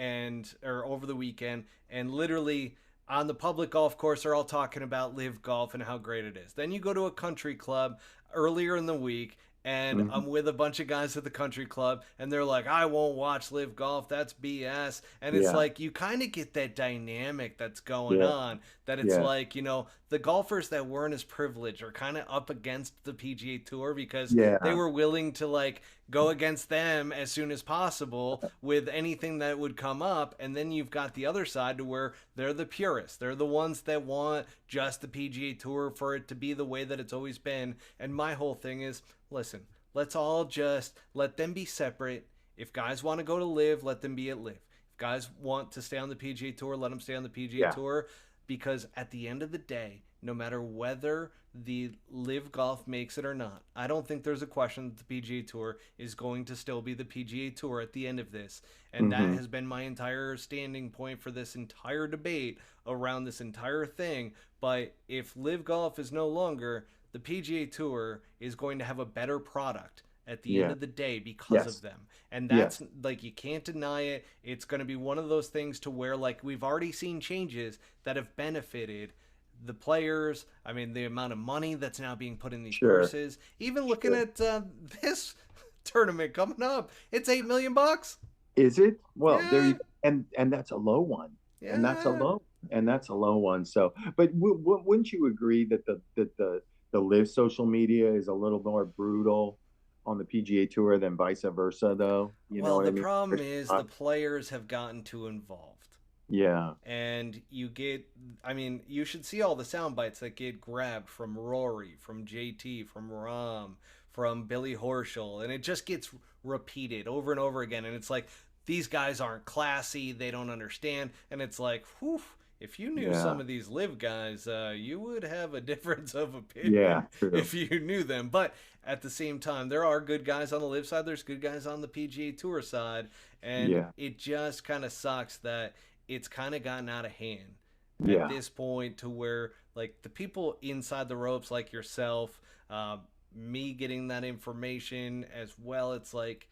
or over the weekend, and literally on the public golf course they're all talking about LIV Golf and how great it is. Then you go to a country club earlier in the week, and I'm with a bunch of guys at the country club, and they're like, I won't watch LIV Golf, that's BS. And it's like, you kind of get that dynamic that's going on, that it's like, the golfers that weren't as privileged are kind of up against the PGA Tour because they were willing to like go against them as soon as possible with anything that would come up. And then you've got the other side to where they're the purists. They're the ones that want just the PGA Tour for it to be the way that it's always been. And my whole thing is, listen, let's all just let them be separate. If guys want to go to LIV, let them be at LIV. If guys want to stay on the PGA Tour, let them stay on the PGA Tour. Because at the end of the day, no matter whether the LIV Golf makes it or not, I don't think there's a question that the PGA Tour is going to still be the PGA Tour at the end of this. And that has been my entire standing point for this entire debate around this entire thing. But if LIV Golf is no longer, the PGA Tour is going to have a better product at the end of the day because of them. And that's like, you can't deny it. It's going to be one of those things to where like we've already seen changes that have benefited the players, I mean, the amount of money that's now being put in these Sure. purses, even looking at this tournament coming up, it's $8 million. Is it? Well, Yeah. there you and that's a low one. Yeah. And that's a low one. So, but wouldn't you agree that the LIV social media is a little more brutal on the PGA Tour than vice versa, though? You know Well, what the I mean? problem is the players have gotten too involved. Yeah. And you should see all the sound bites that get grabbed from Rory, from JT, from Rahm, from Billy Horschel, and it just gets repeated over and over again. And it's like, these guys aren't classy, they don't understand. And it's like, whew, if you knew some of these LIV guys, you would have a difference of opinion if you knew them. But at the same time, there are good guys on the LIV side, there's good guys on the PGA Tour side, and it just kind of sucks that it's kind of gotten out of hand at this point, to where, like, the people inside the ropes, like yourself, me getting that information as well, it's like,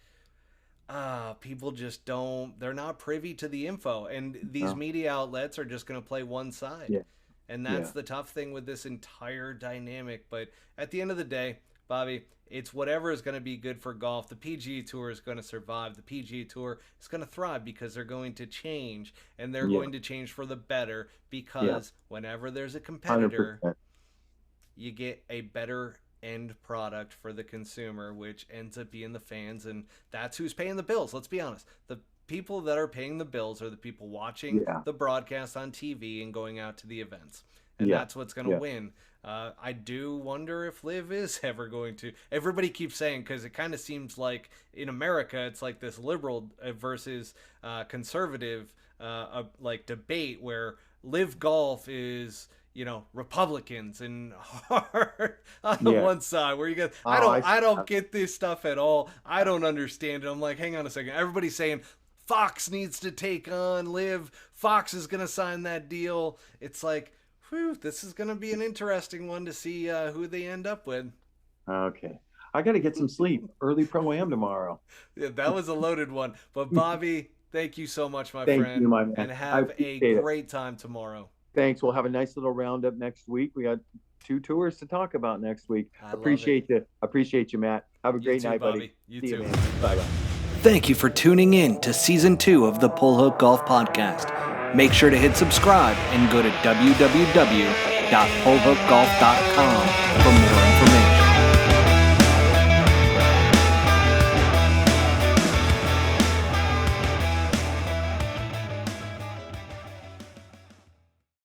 people just they're not privy to the info, and these media outlets are just going to play one side. And that's the tough thing with this entire dynamic. But at the end of the day, Bobby, it's whatever is going to be good for golf. The PGA Tour is going to survive. The PGA Tour is going to thrive because they're going to change, and they're going to change for the better, because whenever there's a competitor, 100%. you get a better end product for the consumer, which ends up being the fans, and that's who's paying the bills. Let's be honest. The people that are paying the bills are the people watching the broadcast on TV and going out to the events. And that's what's going to win. I do wonder if LIV is ever going to. Everybody keeps saying, because it kind of seems like in America, it's like this liberal versus conservative like debate, where LIV Golf is, Republicans and hard on the one side, where you get, I don't get this stuff at all. I don't understand it. I'm like, hang on a second. Everybody's saying Fox needs to take on LIV. Fox is going to sign that deal. It's like, whew, this is going to be an interesting one to see who they end up with. Okay. I got to get some sleep. Early Pro-Am tomorrow. Yeah, that was a loaded one. But Bobby, thank you so much, my Thank friend. you, my man. And have a great time tomorrow. Thanks. We'll have a nice little roundup next week. We got 2 tours to talk about next week. Appreciate you, Matt. Have a great night, buddy. You See too. you, man. Bye-bye. Thank you for tuning in to Season 2 of the Pull Hook Golf Podcast. Make sure to hit subscribe and go to www.pullhookgolf.com for more